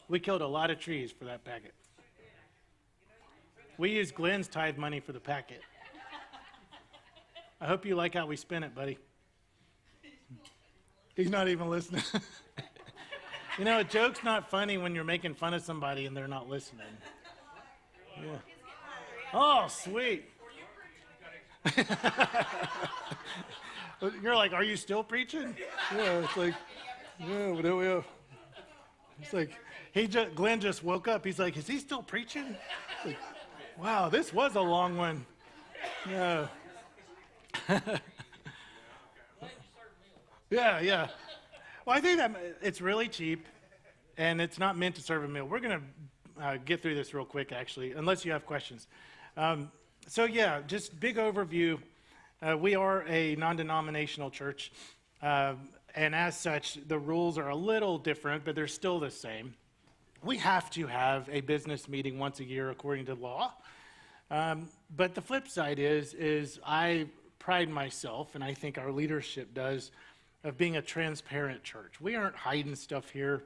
We killed a lot of trees for that packet. We used Glenn's tithe money for the packet. I hope you like how we spent it, buddy. He's not even listening. You know, a joke's not funny when you're making fun of somebody and they're not listening. Yeah. Oh, sweet. You're like, are you still preaching? Yeah, it's like, yeah. It's like, Glenn just woke up. He's like, is he still preaching? It's like, wow, this was a long one. Yeah. Yeah. Well, I think that it's really cheap, and it's not meant to serve a meal. We're going to get through this real quick, actually, unless you have questions. So, yeah, just big overview. We are a non-denominational church, and as such, the rules are a little different, but they're still the same. We have to have a business meeting once a year according to law. But the flip side is I pride myself, and I think our leadership does, of being a transparent church. We aren't hiding stuff here.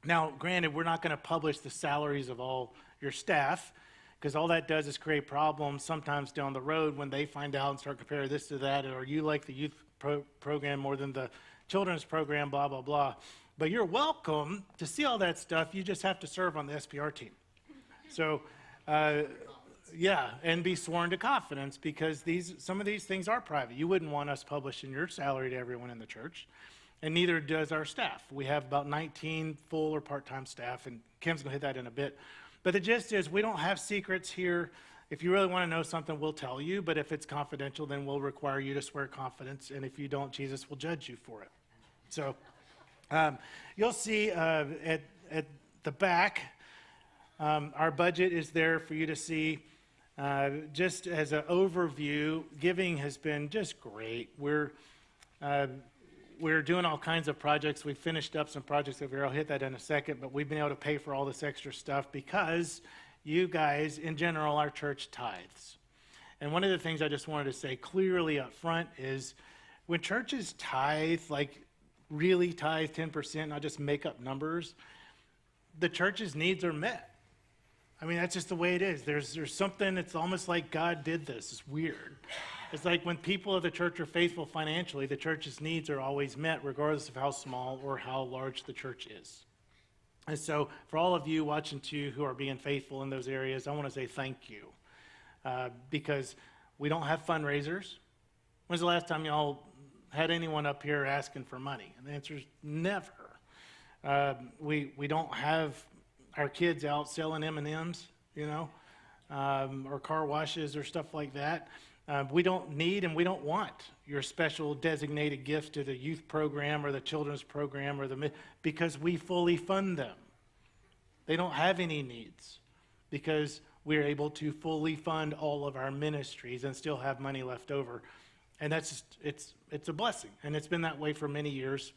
Now, granted, we're not going to publish the salaries of all your staff, because all that does is create problems sometimes down the road when they find out and start comparing this to that, or you like the youth program more than the children's program, blah, blah, blah. But you're welcome to see all that stuff. You just have to serve on the SPR team. So, yeah, and be sworn to confidence, because some of these things are private. You wouldn't want us publishing your salary to everyone in the church, and neither does our staff. We have about 19 full or part-time staff, and Kim's going to hit that in a bit. But the gist is we don't have secrets here. If you really want to know something, we'll tell you, but if it's confidential, then we'll require you to swear confidence, and if you don't, Jesus will judge you for it. So you'll see at the back, our budget is there for you to see. Just as an overview, giving has been just great. We're doing all kinds of projects. We finished up some projects over here. I'll hit that in a second, but we've been able to pay for all this extra stuff because you guys, in general, our church tithes. And one of the things I just wanted to say clearly up front is when churches tithe, like really tithe 10%, not just make up numbers, the church's needs are met. I mean, that's just the way it is. There's something, it's almost like God did this. It's weird. It's like when people of the church are faithful financially, the church's needs are always met, regardless of how small or how large the church is. And so for all of you watching too who are being faithful in those areas, I want to say thank you. Because we don't have fundraisers. When's the last time y'all had anyone up here asking for money? And the answer is never. We don't have our kids out selling M&Ms, or car washes or stuff like that. We don't need and we don't want your special designated gift to the youth program or the children's program because we fully fund them. They don't have any needs because we're able to fully fund all of our ministries and still have money left over. And that's just, it's a blessing. And it's been that way for many years.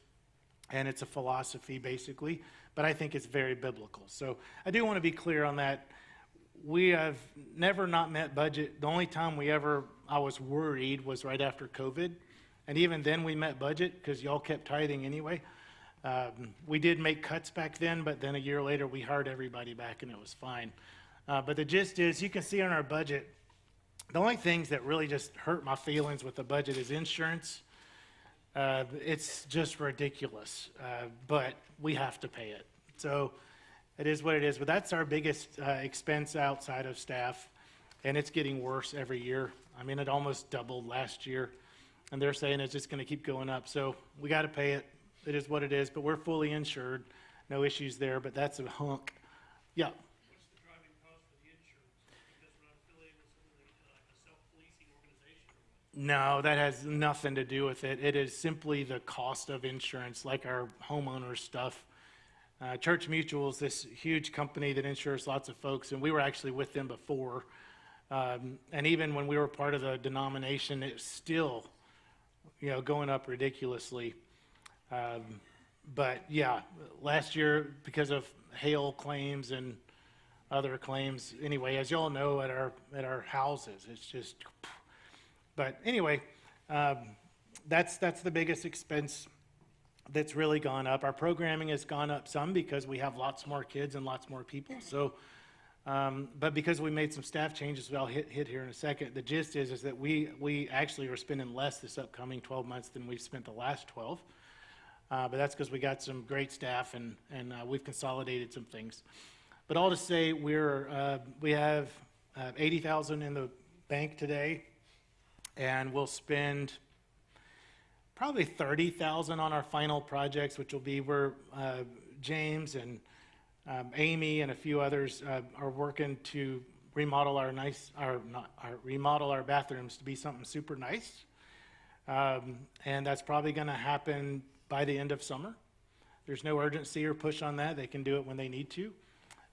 And it's a philosophy, basically. But I think it's very biblical. So I do want to be clear on that. We have never not met budget. The only time I was worried was right after COVID. And even then we met budget because y'all kept tithing anyway. We did make cuts back then, but then a year later we hired everybody back and it was fine. But the gist is, you can see on our budget, the only things that really just hurt my feelings with the budget is insurance. It's just ridiculous, but we have to pay it. So it is what it is. But that's our biggest expense outside of staff, and it's getting worse every year. I mean, it almost doubled last year, and they're saying it's just going to keep going up. So we got to pay it. It is what it is, but we're fully insured. No issues there, but that's a hunk. Yeah. What's the driving cost for the insurance? Because we're not affiliated with something like a self-policing organization or what? No, that has nothing to do with it. It is simply the cost of insurance, like our homeowner stuff. Church Mutual is this huge company that insures lots of folks, and we were actually with them before. And even when we were part of the denomination, it's still, going up ridiculously. But yeah, last year, because of hail claims and other claims, anyway, as y'all know, at our houses, it's just. But anyway, that's the biggest expense. that's really gone up. Our programming has gone up some because we have lots more kids and lots more people. So, but because we made some staff changes, I'll hit here in a second. The gist is that we actually are spending less this upcoming 12 months than we've spent the last 12. But that's because we got some great staff and we've consolidated some things. But all to say, we have 80,000 in the bank today, and we'll spend probably 30,000 on our final projects, which will be where James and Amy and a few others are working to remodel remodel our bathrooms to be something super nice. And that's probably going to happen by the end of summer. There's no urgency or push on that. They can do it when they need to.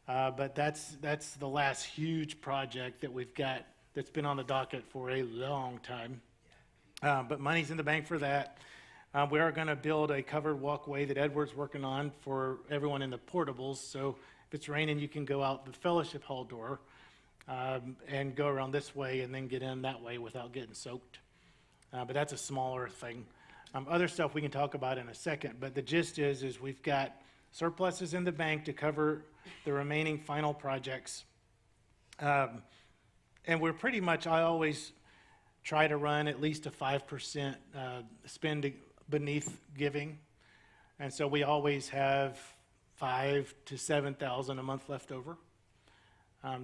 But that's the last huge project that we've got that's been on the docket for a long time. But money's in the bank for that. We are going to build a covered walkway that Edward's working on for everyone in the portables. So if it's raining, you can go out the fellowship hall door and go around this way and then get in that way without getting soaked. But that's a smaller thing. Other stuff we can talk about in a second. But the gist is we've got surpluses in the bank to cover the remaining final projects. And we're pretty much, I always try to run at least a 5% spend beneath giving. And so we always have 5,000 to 7,000 a month left over.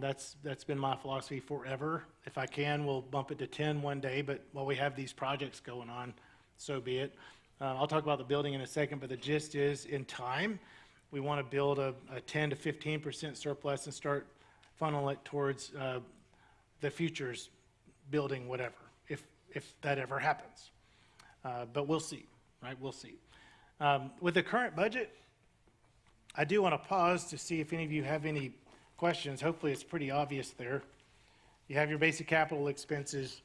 That's been my philosophy forever. If I can, we'll bump it to 10 one day, but while we have these projects going on, so be it. I'll talk about the building in a second, but the gist is, in time, we want to build a 10 to 15% surplus and start funneling it towards the future's building, whatever, if that ever happens. But we'll see, right? We'll see. With the current budget, I do want to pause to see if any of you have any questions. Hopefully it's pretty obvious there. You have your basic capital expenses.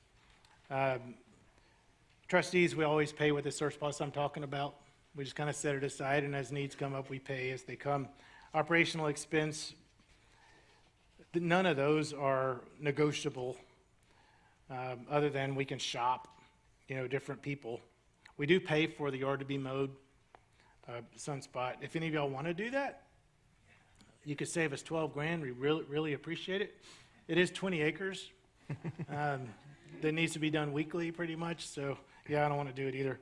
Trustees, we always pay with the surplus I'm talking about. We just kind of set it aside, and as needs come up, we pay as they come. Operational expense, none of those are negotiable, other than we can shop, different people. We do pay for the yard to be mowed, Sunspot. If any of y'all want to do that, you could save us 12 grand. We really appreciate it. It is 20 acres. That needs to be done weekly pretty much. So yeah, I don't want to do it either.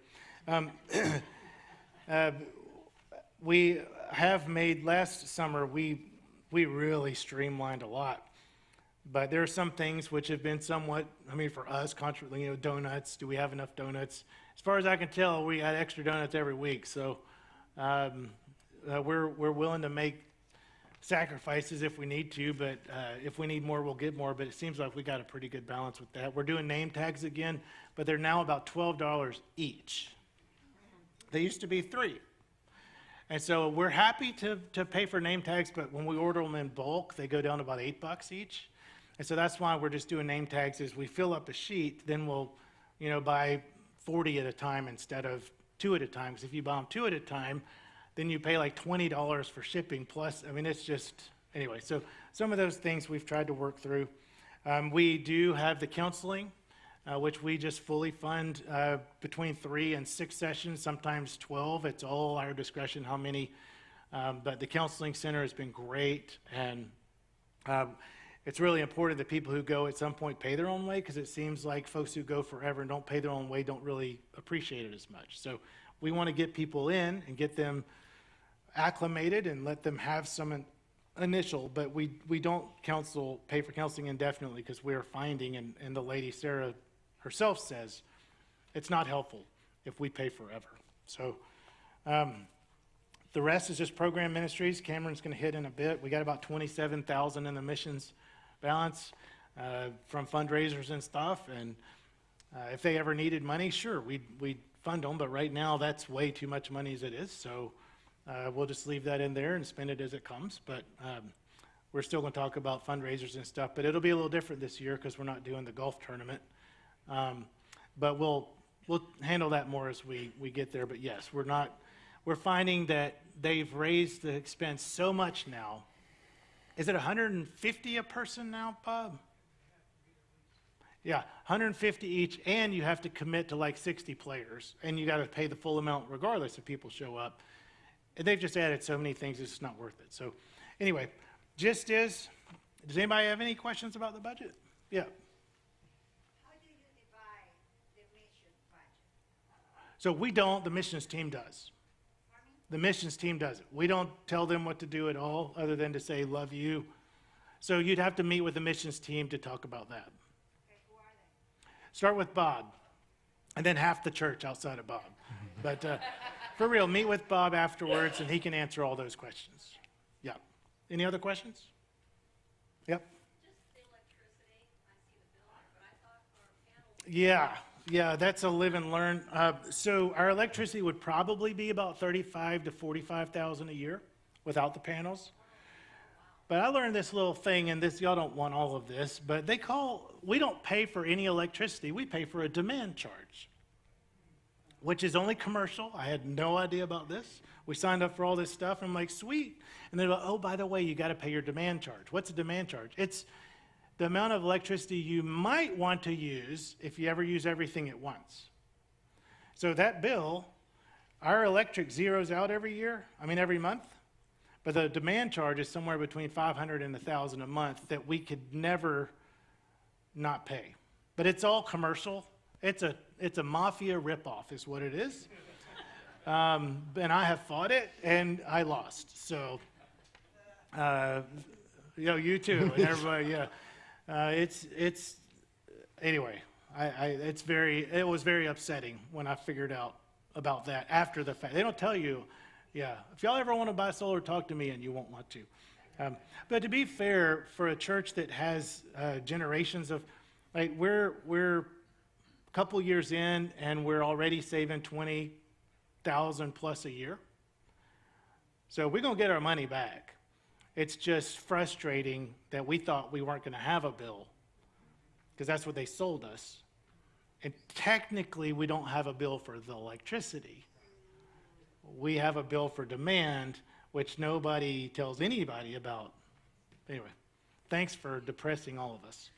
We have made last summer, we really streamlined a lot. But there are some things which have been somewhat, for us, donuts. Do we have enough donuts? As far as I can tell, we got extra donuts every week. So we're willing to make sacrifices if we need to, but if we need more, we'll get more. But it seems like we got a pretty good balance with that. We're doing name tags again, but they're now about $12 each. They used to be $3. And so we're happy to pay for name tags, but when we order them in bulk, they go down to about $8 each. And so that's why we're just doing name tags. Is we fill up a sheet, then we'll, buy 40 at a time instead of 2 at a time. Because if you buy them 2 at a time, then you pay like $20 for shipping plus. It's just, anyway. So some of those things we've tried to work through. We do have the counseling, which we just fully fund between 3 and 6 sessions, sometimes 12. It's all our discretion how many. But the counseling center has been great. And it's really important that people who go at some point pay their own way, because it seems like folks who go forever and don't pay their own way don't really appreciate it as much. So we want to get people in and get them acclimated and let them have some initial, but we don't pay for counseling indefinitely, because we're finding, and the lady Sarah herself says, it's not helpful if we pay forever. So the rest is just program ministries. Cameron's going to hit in a bit. We got about 27,000 in the missions balance from fundraisers and stuff, and if they ever needed money, sure, we'd fund them, but right now that's way too much money as it is, so we'll just leave that in there and spend it as it comes. But we're still going to talk about fundraisers and stuff, but it'll be a little different this year because we're not doing the golf tournament. But we'll handle that more as we get there. But yes, we're finding that they've raised the expense so much now. Is it $150 a person now, Bob? Yeah, 150 each, and you have to commit to like 60 players, and you got to pay the full amount regardless if people show up. And they've just added so many things, it's not worth it. So anyway, does anybody have any questions about the budget? Yeah. How do you divide the mission budget? So we don't, the missions team does. The missions team does it. We don't tell them what to do at all, other than to say, love you. So you'd have to meet with the missions team to talk about that. Okay, who are they? Start with Bob, and then half the church outside of Bob. But for real, meet with Bob afterwards, and he can answer all those questions. Yeah. Any other questions? Yep. Just the electricity, I see the bill, but I thought our panels. Yeah, that's a live and learn. So our electricity would probably be about 35 to 45,000 a year without the panels. But I learned this little thing, and this, y'all don't want all of this, but we don't pay for any electricity. We pay for a demand charge, which is only commercial. I had no idea about this. We signed up for all this stuff, and I'm like, sweet. And they're like, oh, by the way, you got to pay your demand charge. What's a demand charge? It's the amount of electricity you might want to use if you ever use everything at once. So that bill, our electric zeroes out every month. But the demand charge is somewhere between $500 and $1,000 a month that we could never not pay. But it's all commercial. It's a mafia ripoff is what it is. And I have fought it, and I lost. So, you too, and everybody, yeah. Anyway, it was very upsetting when I figured out about that after the fact. They don't tell you. Yeah, if y'all ever want to buy solar, talk to me, and you won't want to. But to be fair, for a church that has generations of, like, we're a couple years in, and we're already saving $20,000 plus a year. So we're gonna get our money back. It's just frustrating that we thought we weren't gonna have a bill, because that's what they sold us. And technically, we don't have a bill for the electricity. We have a bill for demand, which nobody tells anybody about. Anyway, thanks for depressing all of us.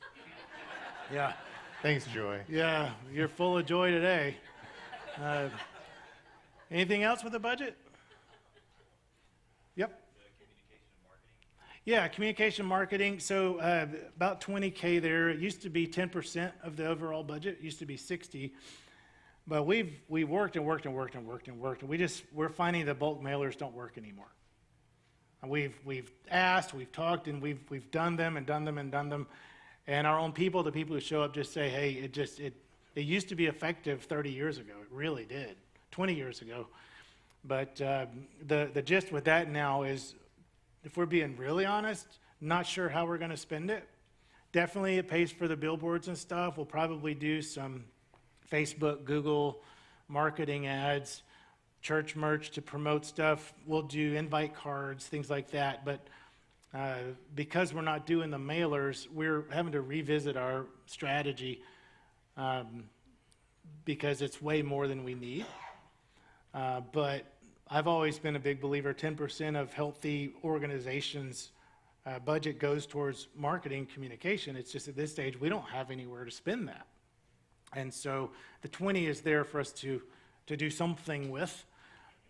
Yeah, Thanks, Joy. yeah, you're full of joy today. Anything else with the budget? Yep. Yeah, communication marketing. So about 20K there. It used to be 10% of the overall budget. It used to be 60. But we've worked and worked and worked and worked and worked, and we're finding that bulk mailers don't work anymore. And we've asked, we've talked, and we've done them and done them and done them, and our own people, the people who show up, just say, hey, it used to be effective 30 years ago. It really did, 20 years ago. But the gist with that now is, if we're being really honest, not sure how we're going to spend it. Definitely, it pays for the billboards and stuff. We'll probably do some Facebook, Google marketing ads, church merch to promote stuff. We'll do invite cards, things like that. But because we're not doing the mailers, we're having to revisit our strategy because it's way more than we need. But I've always been a big believer, 10% of healthy organizations' budget goes towards marketing communication. It's just at this stage, we don't have anywhere to spend that. And so the 20 is there for us to do something with,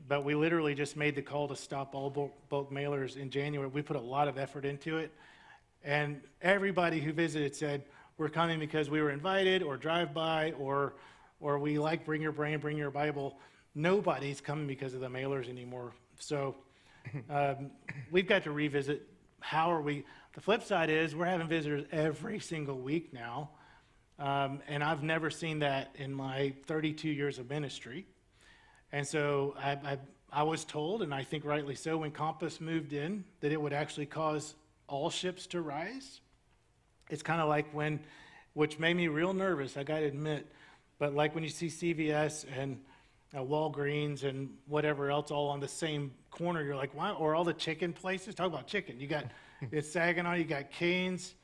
but we literally just made the call to stop all bulk mailers in January. We put a lot of effort into it, and everybody who visited said, we're coming because we were invited, or drive by, or we like Bring Your Brain, Bring Your Bible. Nobody's coming because of the mailers anymore. So we've got to revisit how are we. The flip side is we're having visitors every single week now. And I've never seen that in my 32 years of ministry. And so I was told, and I think rightly so, when Compass moved in, that it would actually cause all ships to rise. It's kind of like which made me real nervous, I got to admit, but like when you see CVS and Walgreens and whatever else all on the same corner, you're like, why? Or all the chicken places, talk about chicken. You got, it's Saginaw, you got Cane's,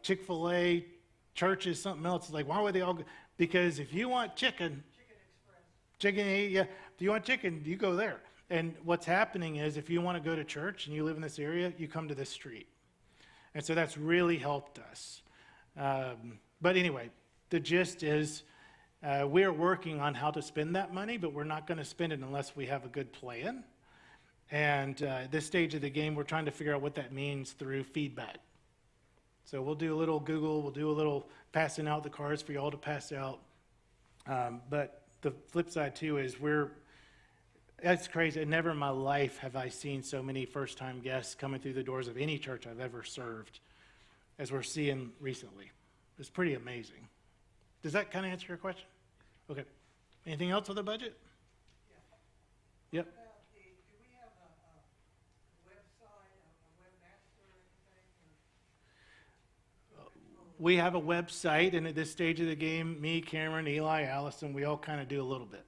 Chick-fil-A, churches, something else. It's like, why would they all go? Because if you want chicken, yeah, if you want chicken, you go there. And what's happening is, if you want to go to church and you live in this area, you come to this street. And so that's really helped us. But anyway, the gist is we're working on how to spend that money, but we're not going to spend it unless we have a good plan. And at this stage of the game, we're trying to figure out what that means through feedback. So we'll do a little Google, we'll do a little passing out the cards for you all to pass out. But the flip side too is that's crazy. Never in my life have I seen so many first-time guests coming through the doors of any church I've ever served as we're seeing recently. It's pretty amazing. Does that kind of answer your question? Okay. Anything else on the budget? Yep. Do we have a website, a webmaster or anything? We have a website, and at this stage of the game, me, Cameron, Eli, Allison, we all kind of do a little bit.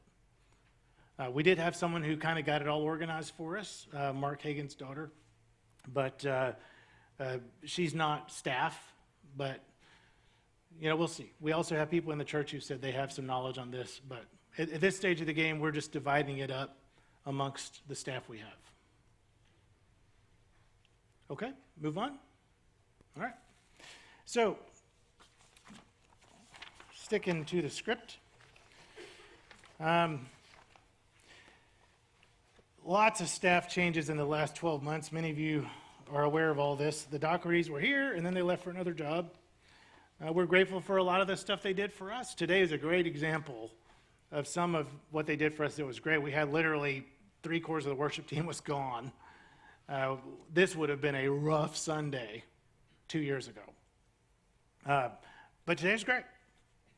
We did have someone who kind of got it all organized for us, Mark Hagen's daughter, but she's not staff, but we'll see. We also have people in the church who said they have some knowledge on this, but at this stage of the game, we're just dividing it up amongst the staff we have. Okay, move on. All right. So, sticking to the script. Lots of staff changes in the last 12 months. Many of you are aware of all this. The Dockertys were here, and then they left for another job. We're grateful for a lot of the stuff they did for us. Today is a great example of some of what they did for us that was great. We had literally 3/4 of the worship team was gone. This would have been a rough Sunday 2 years ago. But today's great.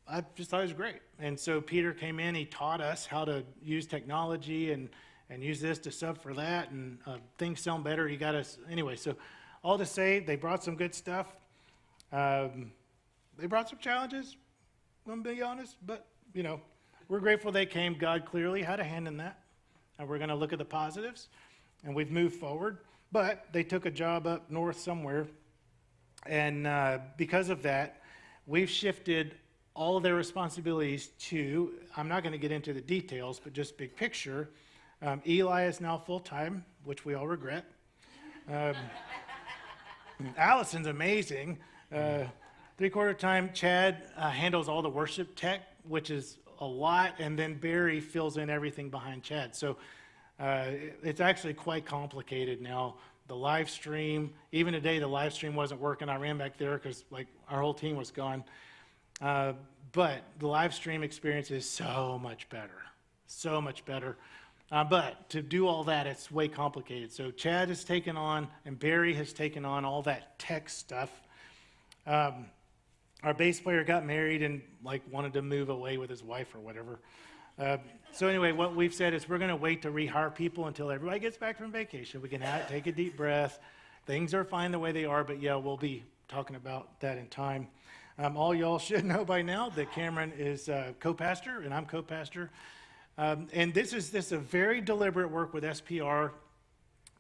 I just thought it was great. And so Peter came in, he taught us how to use technology and use this to sub for that, and things sound better. He got us, anyway, so all to say, they brought some good stuff. They brought some challenges, I'm going to be honest, but, we're grateful they came. God clearly had a hand in that, and we're going to look at the positives, and we've moved forward. But they took a job up north somewhere, and because of that, we've shifted all of their responsibilities to, I'm not going to get into the details, but just big picture. Eli is now full-time, which we all regret. Allison's amazing. 3/4 time, Chad handles all the worship tech, which is a lot, and then Barry fills in everything behind Chad. So it's actually quite complicated now. The live stream, even today the live stream wasn't working. I ran back there because our whole team was gone. But the live stream experience is so much better. So much better. But to do all that, it's way complicated. So Chad has taken on, and Barry has taken on all that tech stuff. Our bass player got married and wanted to move away with his wife or whatever. So anyway, what we've said is we're going to wait to rehire people until everybody gets back from vacation. We can take a deep breath. Things are fine the way they are, but yeah, we'll be talking about that in time. All y'all should know by now that Cameron is co-pastor and I'm co-pastor. And this is a very deliberate work with SPR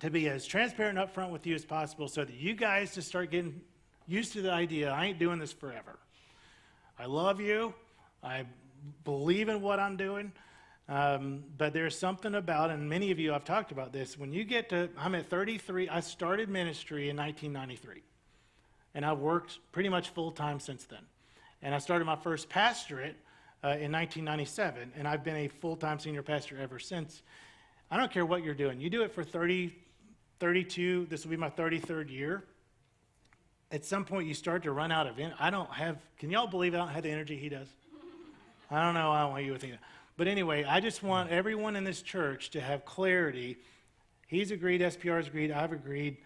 to be as transparent up front with you as possible so that you guys just start getting used to the idea, I ain't doing this forever. I love you. I believe in what I'm doing. But there's something about, and many of you have talked about this, when you get to, I'm at 33, I started ministry in 1993. And I've worked pretty much full-time since then. And I started my first pastorate in 1997, and I've been a full-time senior pastor ever since. I don't care what you're doing. You do it for 30, 32, this will be my 33rd year. At some point, you start to run out of, can y'all believe I don't have the energy he does? I don't know, I don't want you to think that. But anyway, I just want everyone in this church to have clarity. He's agreed, SPR's agreed, I've agreed.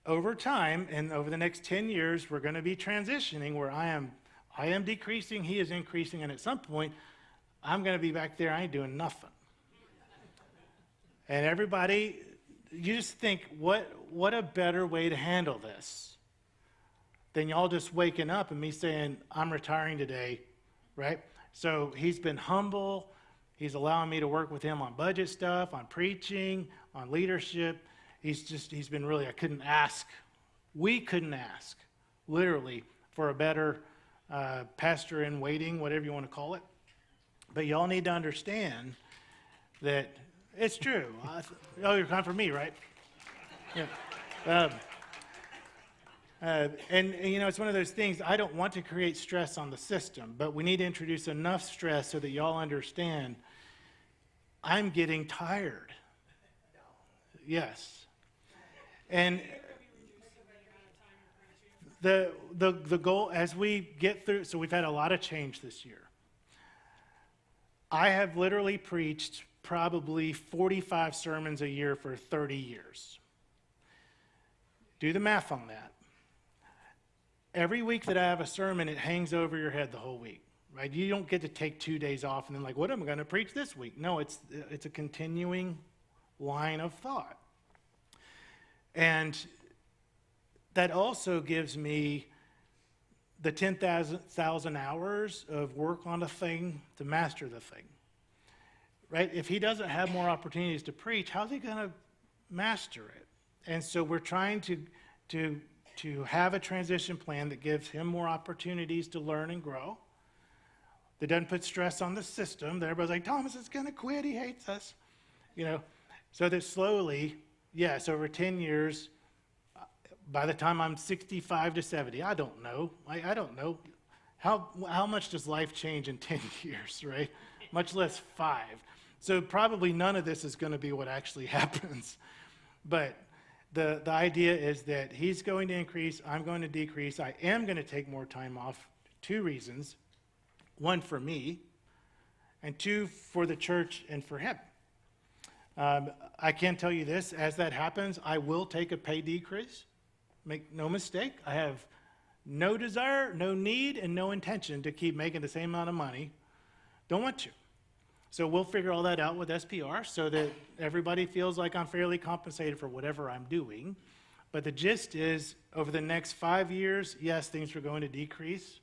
Over time, and over the next 10 years, we're going to be transitioning where I am decreasing, he is increasing, and at some point, I'm going to be back there, I ain't doing nothing. And everybody, you just think, what a better way to handle this than y'all just waking up and me saying, I'm retiring today, right? So he's been humble. He's allowing me to work with him on budget stuff, on preaching, on leadership. He's been really, we couldn't ask, literally, for a better pastor in waiting, whatever you want to call it. But y'all need to understand that it's true. You're coming for me, right? Yeah. And, you know, it's one of those things, I don't want to create stress on the system, but we need to introduce enough stress so that y'all understand I'm getting tired. Yes. And the goal, as we get through, so we've had a lot of change this year. I have literally preached probably 45 sermons a year for 30 years. Do the math on that. Every week that I have a sermon, it hangs over your head the whole week, right? You don't get to take 2 days off and then like, what am I going to preach this week? No, it's a continuing line of thought. And that also gives me the 10,000 hours of work on a thing to master the thing, right? If he doesn't have more opportunities to preach, how's he going to master it? And so we're trying to have a transition plan that gives him more opportunities to learn and grow, that doesn't put stress on the system, that everybody's like, Thomas is going to quit, he hates us, you know, so that slowly, yes, over 10 years, by the time I'm 65 to 70, I don't know. I don't know. How much does life change in 10 years, right? Much less 5. So probably none of this is going to be what actually happens. But the idea is that he's going to increase, I'm going to decrease. I am going to take more time off. 2 reasons. 1 for me, and 2 for the church and for him. I can tell you this, as that happens, I will take a pay decrease. Make no mistake, I have no desire, no need, and no intention to keep making the same amount of money. Don't want to. So we'll figure all that out with SPR so that everybody feels like I'm fairly compensated for whatever I'm doing. But the gist is, over the next 5 years, yes, things are going to decrease.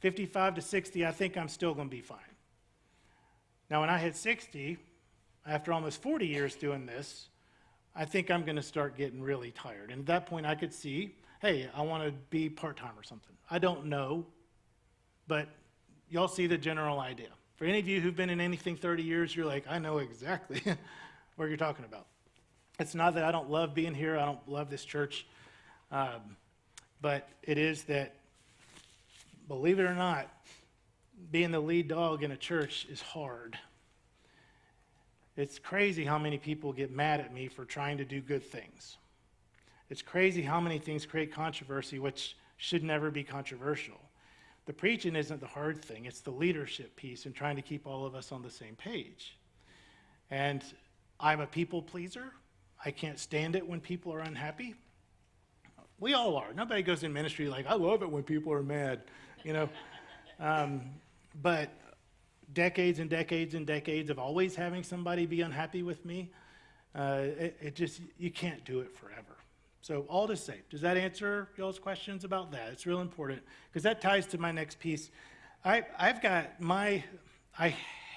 55 to 60, I think I'm still going to be fine. Now, when I hit 60, after almost 40 years doing this, I think I'm going to start getting really tired. And at that point, I could see, hey, I want to be part-time or something. I don't know, but y'all see the general idea. For any of you who've been in anything 30 years, you're like, I know exactly what you're talking about. It's not that I don't love being here. I don't love this church. But it is that, believe it or not, being the lead dog in a church is hard. It's crazy how many people get mad at me for trying to do good things. It's crazy how many things create controversy, which should never be controversial. The preaching isn't the hard thing. It's the leadership piece and trying to keep all of us on the same page. And I'm a people pleaser. I can't stand it when people are unhappy. We all are. Nobody goes in ministry like, I love it when people are mad, you know. But decades and decades and decades of always having somebody be unhappy with me, it just, you can't do it forever. So all to say, does that answer y'all's questions about that? It's real important, because that ties to my next piece. I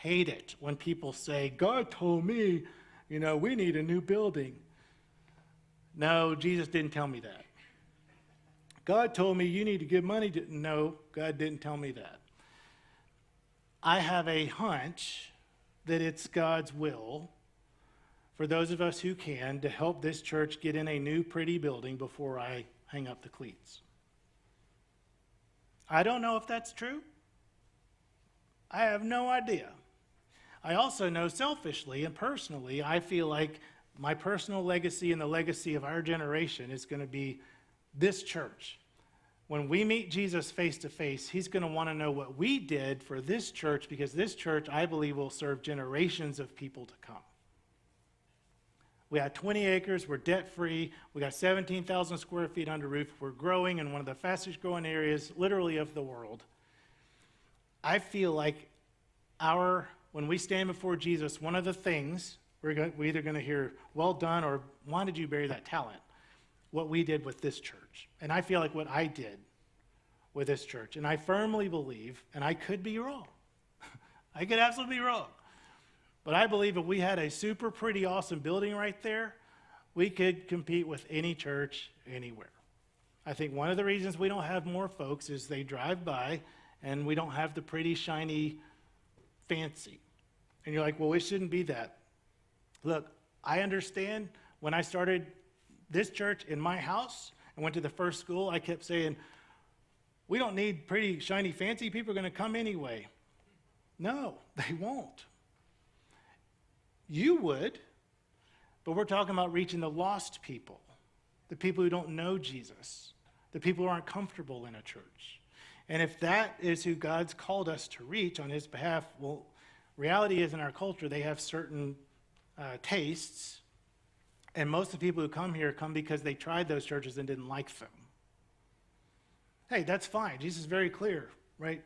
hate it when people say, God told me, you know, we need a new building. No, Jesus didn't tell me that. God told me you need to give money to, no, God didn't tell me that. I have a hunch that it's God's will for those of us who can to help this church get in a new pretty building before I hang up the cleats. I don't know if that's true. I have no idea. I also know selfishly and personally, I feel like my personal legacy and the legacy of our generation is going to be this church. When we meet Jesus face to face, he's going to want to know what we did for this church, because this church, I believe, will serve generations of people to come. We have 20 acres, we're debt-free, we got 17,000 square feet under roof, we're growing in one of the fastest growing areas, literally, of the world. I feel like when we stand before Jesus, one of the things, we're either going to hear, well done, or why did you bury that talent? What we did with this church. And I feel like what I did with this church. And I firmly believe, and I could be wrong. I could absolutely be wrong. But I believe if we had a super pretty awesome building right there, we could compete with any church anywhere. I think one of the reasons we don't have more folks is they drive by and we don't have the pretty, shiny, fancy. And you're like, well, it shouldn't be that. Look, I understand when I started this church in my house, and went to the first school, I kept saying, we don't need pretty, shiny, fancy people are going to come anyway. No, they won't. You would, but we're talking about reaching the lost people, the people who don't know Jesus, the people who aren't comfortable in a church. And if that is who God's called us to reach on his behalf, well, reality is in our culture, they have certain tastes, and most of the people who come here come because they tried those churches and didn't like them. Hey, that's fine. Jesus is very clear, right?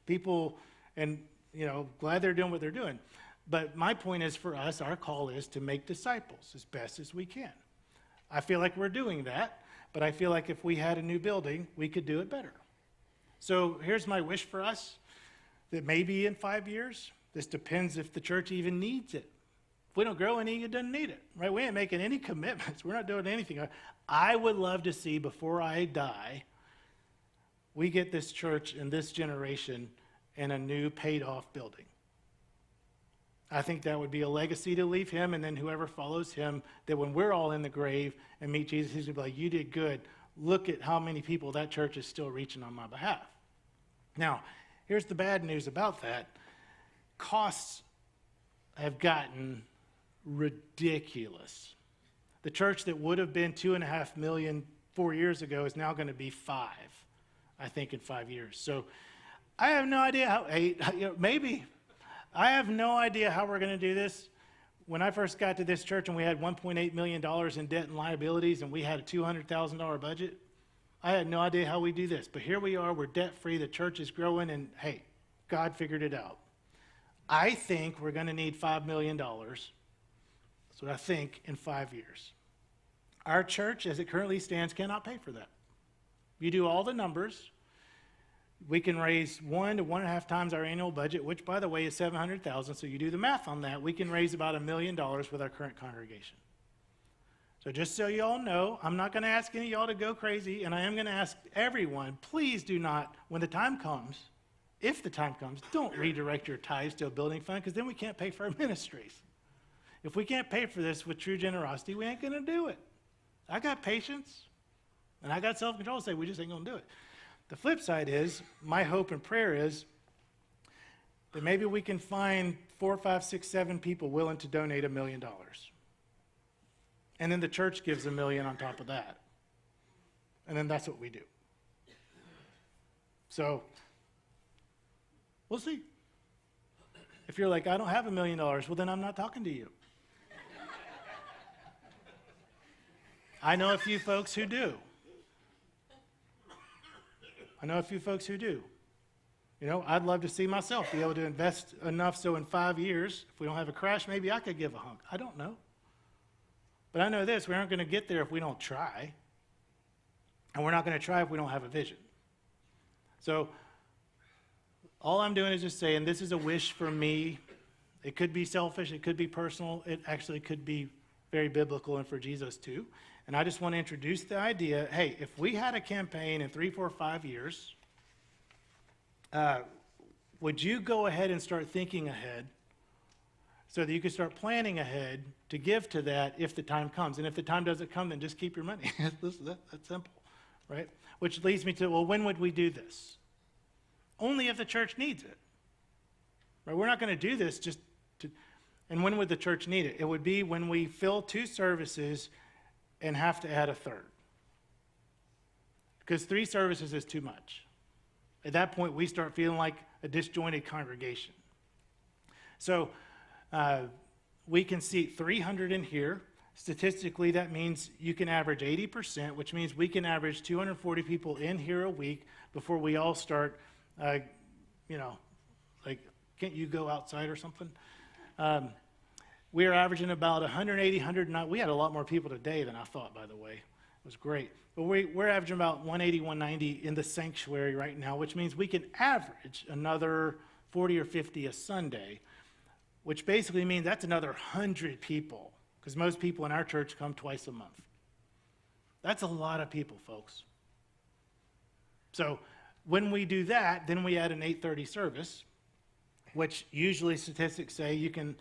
People, and, glad they're doing what they're doing. But my point is for us, our call is to make disciples as best as we can. I feel like we're doing that, but I feel like if we had a new building, we could do it better. So here's my wish for us, that maybe in 5 years, this depends if the church even needs it. If we don't grow any, it doesn't need it, right? We ain't making any commitments. We're not doing anything. I would love to see before I die, we get this church and this generation in a new paid-off building. I think that would be a legacy to leave him, and then whoever follows him, that when we're all in the grave and meet Jesus, he's going to be like, you did good. Look at how many people that church is still reaching on my behalf. Now, here's the bad news about that. Costs have gotten ridiculous. The church that would have been $2.5 million 4 years ago is now going to be $5 million, I think, in 5 years. So I have no idea how, maybe. I have no idea how we're going to do this. When I first got to this church and we had $1.8 million in debt and liabilities and we had a $200,000 budget, I had no idea how we do this. But here we are, we're debt-free, the church is growing, and hey, God figured it out. I think we're going to need $5 million. That's what I think in 5 years. Our church, as it currently stands, cannot pay for that. You do all the numbers. We can raise 1 to 1.5 times our annual budget, which, by the way, is $700,000. So you do the math on that. We can raise about $1 million with our current congregation. So just so you all know, I'm not going to ask any of y'all to go crazy, and I am going to ask everyone, please do not, when the time comes, if the time comes, don't redirect your tithes to a building fund, because then we can't pay for our ministries. If we can't pay for this with true generosity, we ain't going to do it. I got patience, and I got self-control to say we just ain't going to do it. The flip side is, my hope and prayer is that maybe we can find 4, 5, 6, 7 people willing to donate $1 million. And then the church gives $1 million on top of that. And then that's what we do. So, we'll see. If you're like, I don't have $1 million, well, then I'm not talking to you. I know a few folks who do. I'd love to see myself be able to invest enough so in 5 years, if we don't have a crash, maybe I could give a hunk. I don't know. But I know this, we aren't going to get there if we don't try. And we're not going to try if we don't have a vision. So all I'm doing is just saying this is a wish for me. It could be selfish. It could be personal. It actually could be very biblical and for Jesus too. And I just want to introduce the idea, hey, if we had a campaign in 3, 4, 5 years, would you go ahead and start thinking ahead so that you could start planning ahead to give to that if the time comes? And if the time doesn't come, then just keep your money. That's simple, right? Which leads me to, well, when would we do this? Only if the church needs it. Right? We're not going to do this just to, and when would the church need it? It would be when we fill 2 services and have to add a 3rd. Because 3 services is too much. At that point, we start feeling like a disjointed congregation. So we can seat 300 in here. Statistically, that means you can average 80%, which means we can average 240 people in here a week before we all start, like, can't you go outside or something? We are averaging about 180, 190. We had a lot more people today than I thought, by the way. It was great. But we're averaging about 180, 190 in the sanctuary right now, which means we can average another 40 or 50 a Sunday, which basically means that's another 100 people, because most people in our church come twice a month. That's a lot of people, folks. So when we do that, then we add an 8:30 service, which usually statistics say you can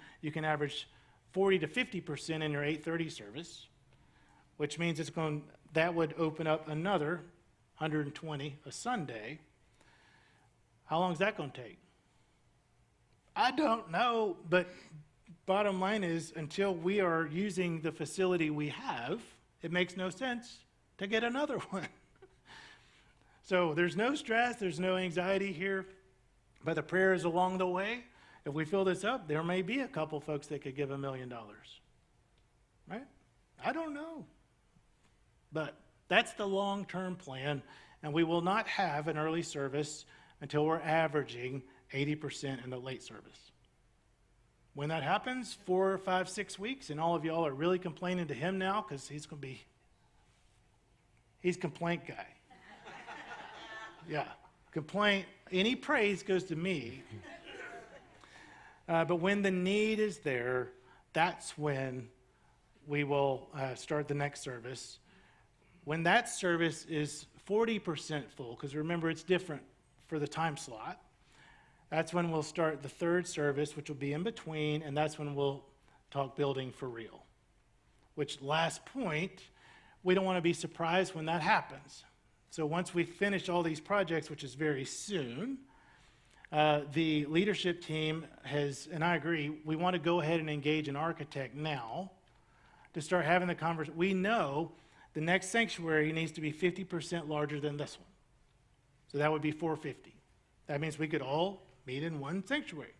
average 40 to 50% in your 8:30 service. which means that would open up another 120 a Sunday. How long is that going to take? I don't know, but bottom line is, until we are using the facility we have, it makes no sense to get another one. So there's no stress, there's no anxiety here, but the prayer is along the way. If we fill this up, there may be a couple folks that could give $1 million, right? I don't know, but that's the long-term plan, and we will not have an early service until we're averaging 80% in the late service. When that happens, 4, 5, 6 weeks, and all of y'all are really complaining to him now because he's complaint guy. Yeah, complaint, any praise goes to me. But when the need is there, that's when we will start the next service. When that service is 40% full, because remember it's different for the time slot, that's when we'll start the third service, which will be in between, and that's when we'll talk building for real. Which, last point, we don't want to be surprised when that happens. So once we finish all these projects, which is very soon, the leadership team has, and I agree, we want to go ahead and engage an architect now to start having the conversation. We know the next sanctuary needs to be 50% larger than this one. So that would be 450. That means we could all meet in one sanctuary.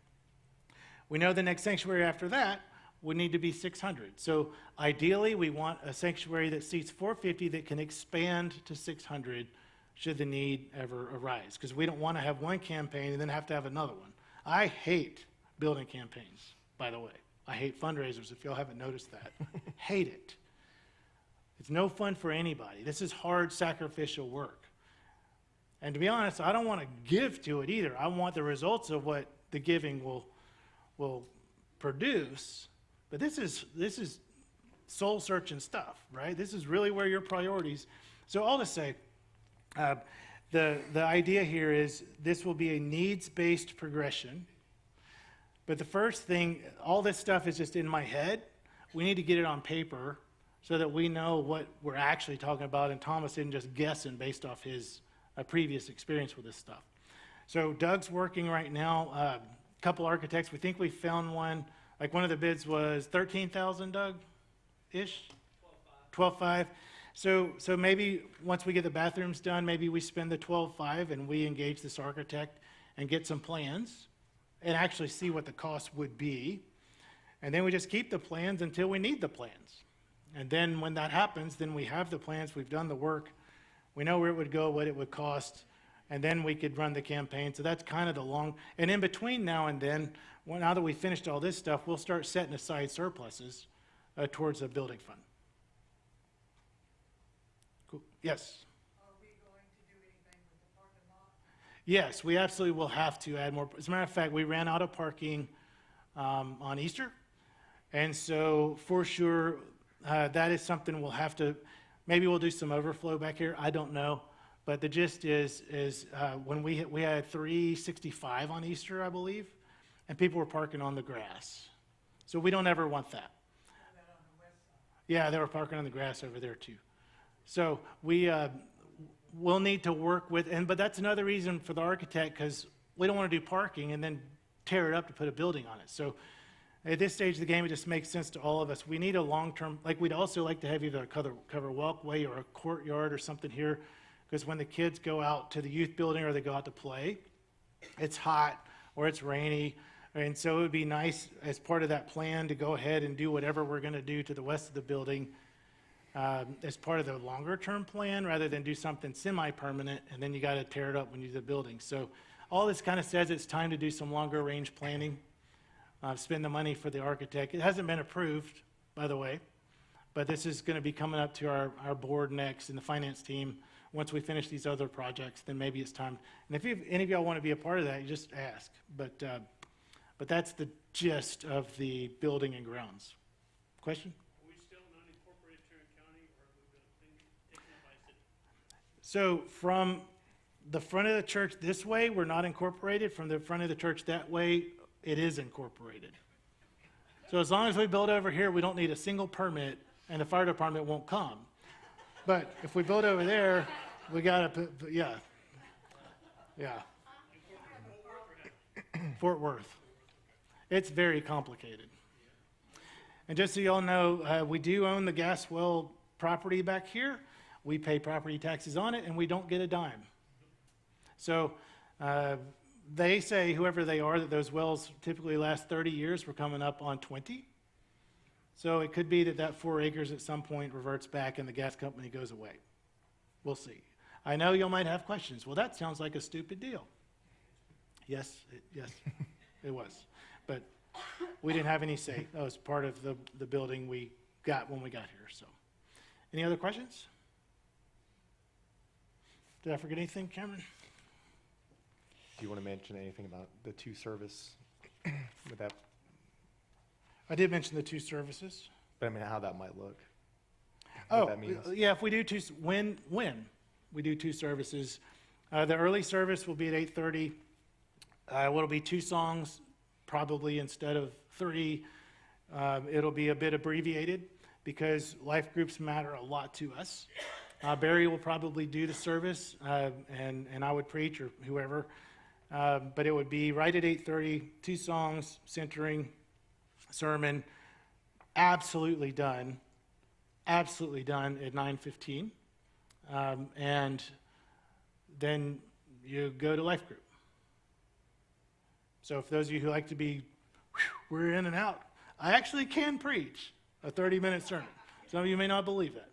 We know the next sanctuary after that would need to be 600. So ideally, we want a sanctuary that seats 450 that can expand to 600 should the need ever arise. Because we don't want to have one campaign and then have to have another one. I hate building campaigns, by the way. I hate fundraisers, if y'all haven't noticed that. Hate it. It's no fun for anybody. This is hard, sacrificial work. And to be honest, I don't want to give to it either. I want the results of what the giving will produce. But this is soul-searching stuff, right? This is really where your priorities. So all to say, the idea here is this will be a needs-based progression. But the first thing, all this stuff is just in my head. We need to get it on paper so that we know what we're actually talking about, and Thomas isn't just guessing based off his previous experience with this stuff. So Doug's working right now. A couple architects, we think we found one. Like one of the bids was $13,000, Doug-ish? 12.5. So maybe once we get the bathrooms done, maybe we spend the 12.5 and we engage this architect and get some plans and actually see what the cost would be. And then we just keep the plans until we need the plans. And then when that happens, then we have the plans, we've done the work, we know where it would go, what it would cost, and then we could run the campaign. So that's kind of the long, and in between now and then, now that we finished all this stuff, we'll start setting aside surpluses towards a building fund. Cool. Yes? Are we going to do anything with the parking lot? Yes, we absolutely will have to add more. As a matter of fact, we ran out of parking on Easter. And so for sure, that is something we'll have to, maybe we'll do some overflow back here. I don't know. But the gist is when we had 365 on Easter, I believe, and people were parking on the grass. So we don't ever want that. That on the west side? Yeah, they were parking on the grass over there too. So we'll need to work with, but that's another reason for the architect, because we don't want to do parking and then tear it up to put a building on it. So at this stage of the game, it just makes sense to all of us. We need a long-term, like we'd also like to have either a cover walkway or a courtyard or something here, because when the kids go out to the youth building or they go out to play, it's hot or it's rainy. And so it would be nice as part of that plan to go ahead and do whatever we're going to do to the west of the building as part of the longer term plan, rather than do something semi-permanent and then you got to tear it up when you do the building. So all this kind of says it's time to do some longer range planning, spend the money for the architect. It hasn't been approved, by the way, but this is going to be coming up to our board next and the finance team. Once we finish these other projects, then maybe it's time. And if any of y'all want to be a part of that, you just ask. But that's the gist of the building and grounds. Question? Are we still non-incorporated Tarrant County, or have we been taken up by a city? So from the front of the church this way, we're not incorporated. From the front of the church that way, it is incorporated. So as long as we build over here, we don't need a single permit, and the fire department won't come. But if we build over there, we gotta, yeah. Fort Worth. It's very complicated. And just so y'all know, we do own the gas well property back here. We pay property taxes on it, and we don't get a dime. So they say, whoever they are, that those wells typically last 30 years. We're coming up on 20. So it could be that that 4 acres at some point reverts back and the gas company goes away. We'll see. I know you might have questions. Well, that sounds like a stupid deal. Yes, it was. But we didn't have any say. That was part of the building we got when we got here. So, any other questions? Did I forget anything, Cameron? Do you want to mention anything about the 2 service? Would that, I did mention the 2 services. but I mean, how that might look? Oh, What that means? yeah, if we do when we do 2 services, the early service will be at 8:30. It'll be 2 songs, probably instead of 3. It'll be a bit abbreviated because life groups matter a lot to us. Barry will probably do the service, and I would preach or whoever. But it would be right at 8:30, 2 songs, centering, sermon, absolutely done at 9:15. And then you go to life group. So for those of you who like to be, we're in and out, I actually can preach a 30-minute sermon. Some of you may not believe that.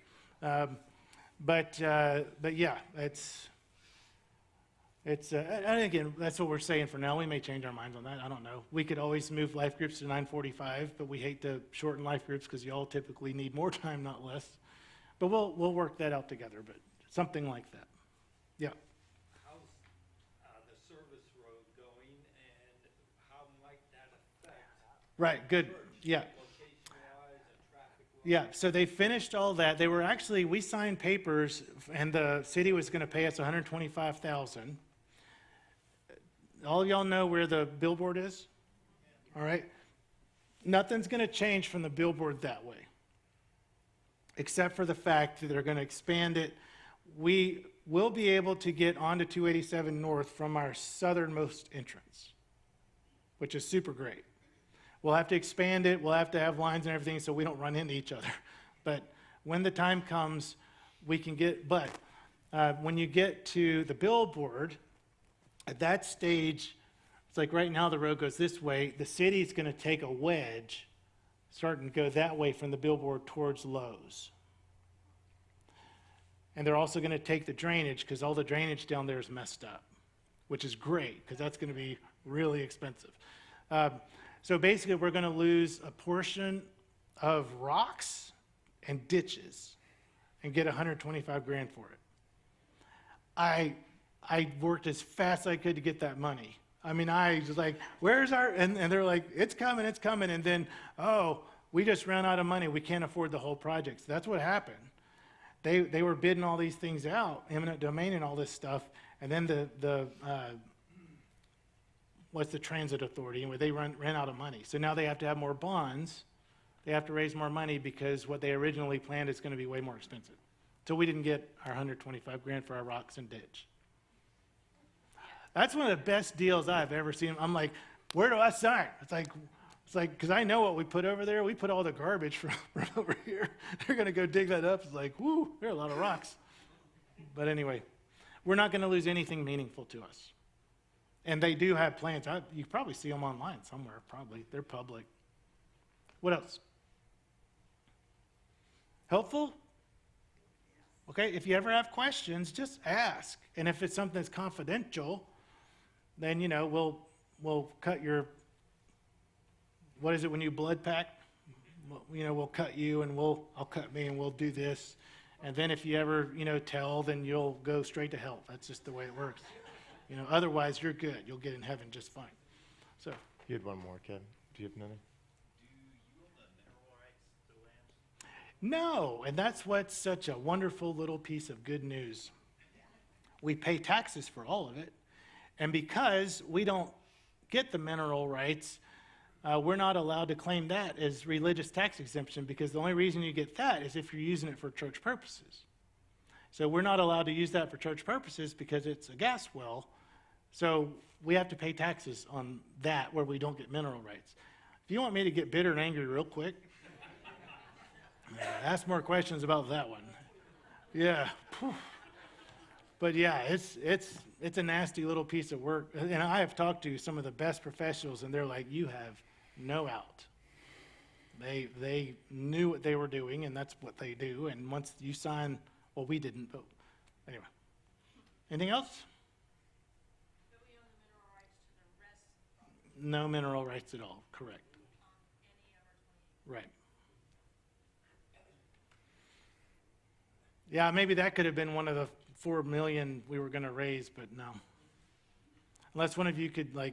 But yeah, and again, that's what we're saying for now. We may change our minds on that. I don't know. We could always move life groups to 9:45, but we hate to shorten life groups because y'all typically need more time, not less. But we'll work that out together, but something like that. Yeah. How's the service road going, and how might that affect Right, good. Yeah. location-wise and traffic-wise? Yeah, so they finished all that. They were actually, we signed papers, and the city was going to pay us $125,000. All y'all know where the billboard is? All right? Nothing's going to change from the billboard that way, except for the fact that they're going to expand it. We will be able to get onto 287 North from our southernmost entrance, which is super great. We'll have to expand it. We'll have to have lines and everything so we don't run into each other. But when the time comes, we can get, but when you get to the billboard, at that stage, it's like right now the road goes this way. The city's going to take a wedge, starting to go that way from the billboard towards Lowe's. And they're also going to take the drainage because all the drainage down there is messed up, which is great because that's going to be really expensive. So basically, we're going to lose a portion of rocks and ditches and get $125,000 for it. I worked as fast as I could to get that money. I mean, I was like, where's our, and they're like, it's coming. And then, oh, we just ran out of money. We can't afford the whole project. So that's what happened. They were bidding all these things out, eminent domain and all this stuff, and then what's the transit authority? Anyway, they ran out of money. So now they have to have more bonds. They have to raise more money because what they originally planned is going to be way more expensive. So we didn't get our $125,000 for our rocks and ditch. That's one of the best deals I've ever seen. I'm like, where do I sign? It's like, because I know what we put over there. We put all the garbage from over here. They're going to go dig that up. It's like, whoo, there are a lot of rocks. But anyway, we're not going to lose anything meaningful to us. And they do have plans. You probably see them online somewhere, probably. They're public. What else? Helpful? Okay, if you ever have questions, just ask. And if it's something that's confidential, then, we'll cut your, what is it when you blood pack? We'll cut you and I'll cut me and we'll do this. And then if you ever, tell, then you'll go straight to hell. That's just the way it works. Otherwise you're good. You'll get in heaven just fine. So. You had one more, Kevin. Do you have another? Do you own the mineral rights to land? No, and that's what's such a wonderful little piece of good news. We pay taxes for all of it, and because we don't get the mineral rights, we're not allowed to claim that as religious tax exemption because the only reason you get that is if you're using it for church purposes. So we're not allowed to use that for church purposes because it's a gas well. So we have to pay taxes on that where we don't get mineral rights. If you want me to get bitter and angry real quick, ask more questions about that one. Yeah. Whew. But yeah, it's a nasty little piece of work. And I have talked to some of the best professionals, and they're like, you have no out. They knew what they were doing, and that's what they do. And once you sign, well, we didn't, but anyway. Anything else? Do we own the mineral rights to the rest No mineral rights at all, correct. on any of our 20? Right. Yeah, maybe that could have been one of the 4 million we were going to raise, but no. Unless one of you could, like,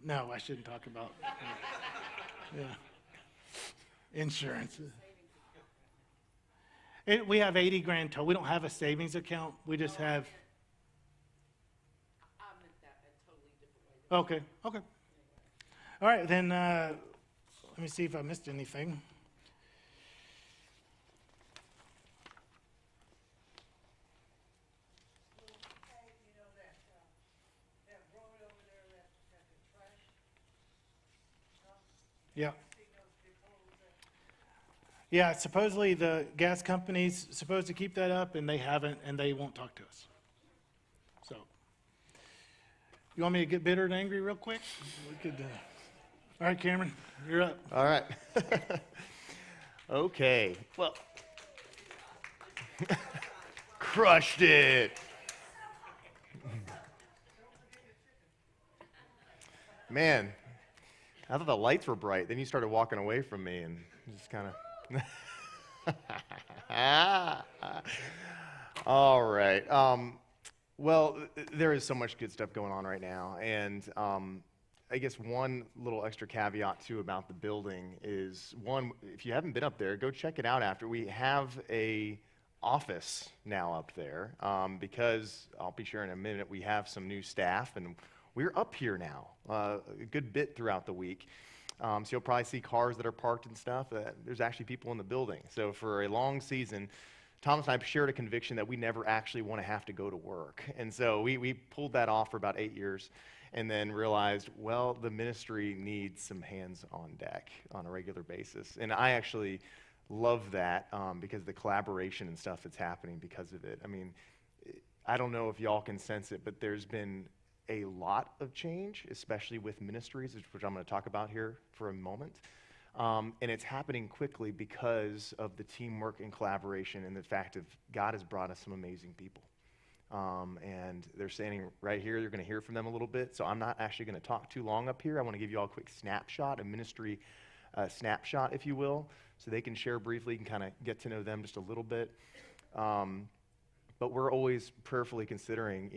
no, I shouldn't talk about. Yeah. Insurance. We have 80 grand total. We don't have a savings account. We just have. I meant that a totally different way. Okay. All right, then let me see if I missed anything. Hey, you know that road over there, that the trash, Yeah. see those big holes there? Yeah, supposedly the gas company's supposed to keep that up, and they haven't, and they won't talk to us. So, you want me to get bitter and angry real quick? We could. All right, Cameron, you're up. All right. Okay. Well, crushed it. Man, I thought the lights were bright. Then you started walking away from me and just kind of. All right. Well, there is so much good stuff going on right now, and I guess one little extra caveat too about the building is one: if you haven't been up there, go check it out. After we have a office now up there, because I'll be sharing in a minute. We have some new staff, and we're up here now a good bit throughout the week. So you'll probably see cars that are parked and stuff. There's actually people in the building. So for a long season, Thomas and I shared a conviction that we never actually want to have to go to work. And so we pulled that off for about 8 years and then realized, well, the ministry needs some hands on deck on a regular basis. And I actually love that because the collaboration and stuff that's happening because of it. I mean, I don't know if y'all can sense it, but there's been a lot of change, especially with ministries, which I'm going to talk about here for a moment. And it's happening quickly because of the teamwork and collaboration and the fact of God has brought us some amazing people. And they're standing right here. You're going to hear from them a little bit. So I'm not actually going to talk too long up here. I want to give you all a quick snapshot, a ministry snapshot, if you will, so they can share briefly and kind of get to know them just a little bit. But we're always prayerfully considering,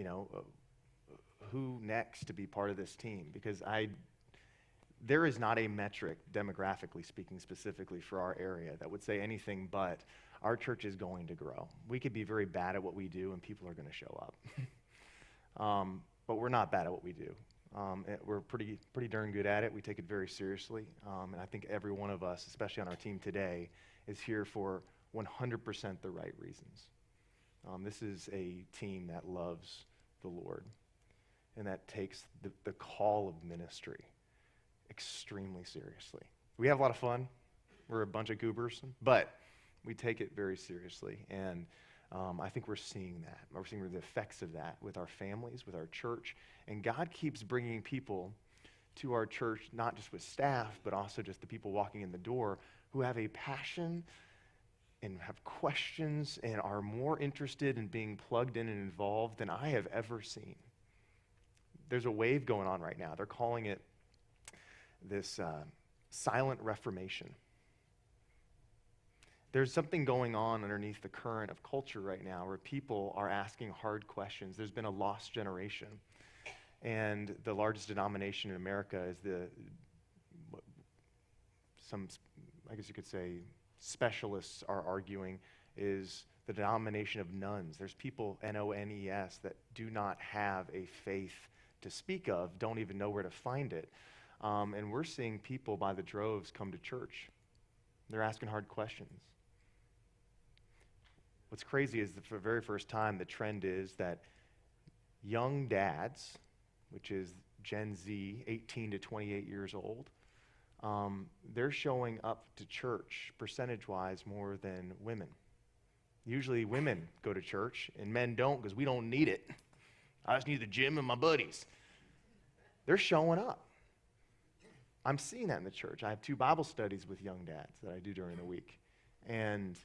who next to be part of this team, because there is not a metric, demographically speaking, specifically for our area that would say anything but our church is going to grow. We could be very bad at what we do, and people are going to show up. But we're not bad at what we do. We're pretty darn good at it. We take it very seriously. And I think every one of us, especially on our team today, is here for 100% the right reasons. This is a team that loves the Lord and that takes the call of ministry extremely seriously. We have a lot of fun. We're a bunch of goobers, but we take it very seriously. And I think we're seeing that. We're seeing the effects of that with our families, with our church. And God keeps bringing people to our church, not just with staff, but also just the people walking in the door who have a passion and have questions and are more interested in being plugged in and involved than I have ever seen. There's a wave going on right now. They're calling it this silent reformation. There's something going on underneath the current of culture right now where people are asking hard questions. There's been a lost generation. And the largest denomination in America is I guess you could say, specialists are arguing, is the denomination of nones. There's people, N-O-N-E-S, that do not have a faith to speak of, don't even know where to find it. And we're seeing people by the droves come to church. They're asking hard questions. what's crazy is that for the very first time, the trend is that young dads, which is Gen Z, 18 to 28 years old, they're showing up to church percentage-wise more than women. Usually women go to church and men don't because we don't need it. I just need the gym and my buddies. They're showing up. I'm seeing that in the church. I have 2 Bible studies with young dads that I do during the week. And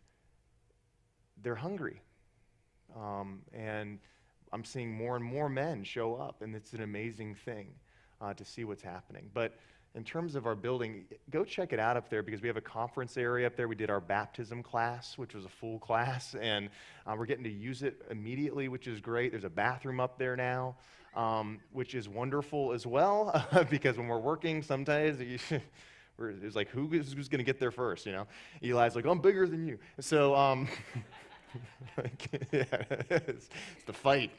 they're hungry. And I'm seeing more and more men show up, and it's an amazing thing to see what's happening. But in terms of our building, go check it out up there because we have a conference area up there. We did our baptism class, which was a full class, and we're getting to use it immediately, which is great. There's a bathroom up there now, which is wonderful as well because when we're working, sometimes it's like, who's going to get there first, you know? Eli's like, I'm bigger than you. So, yeah, it's the fight.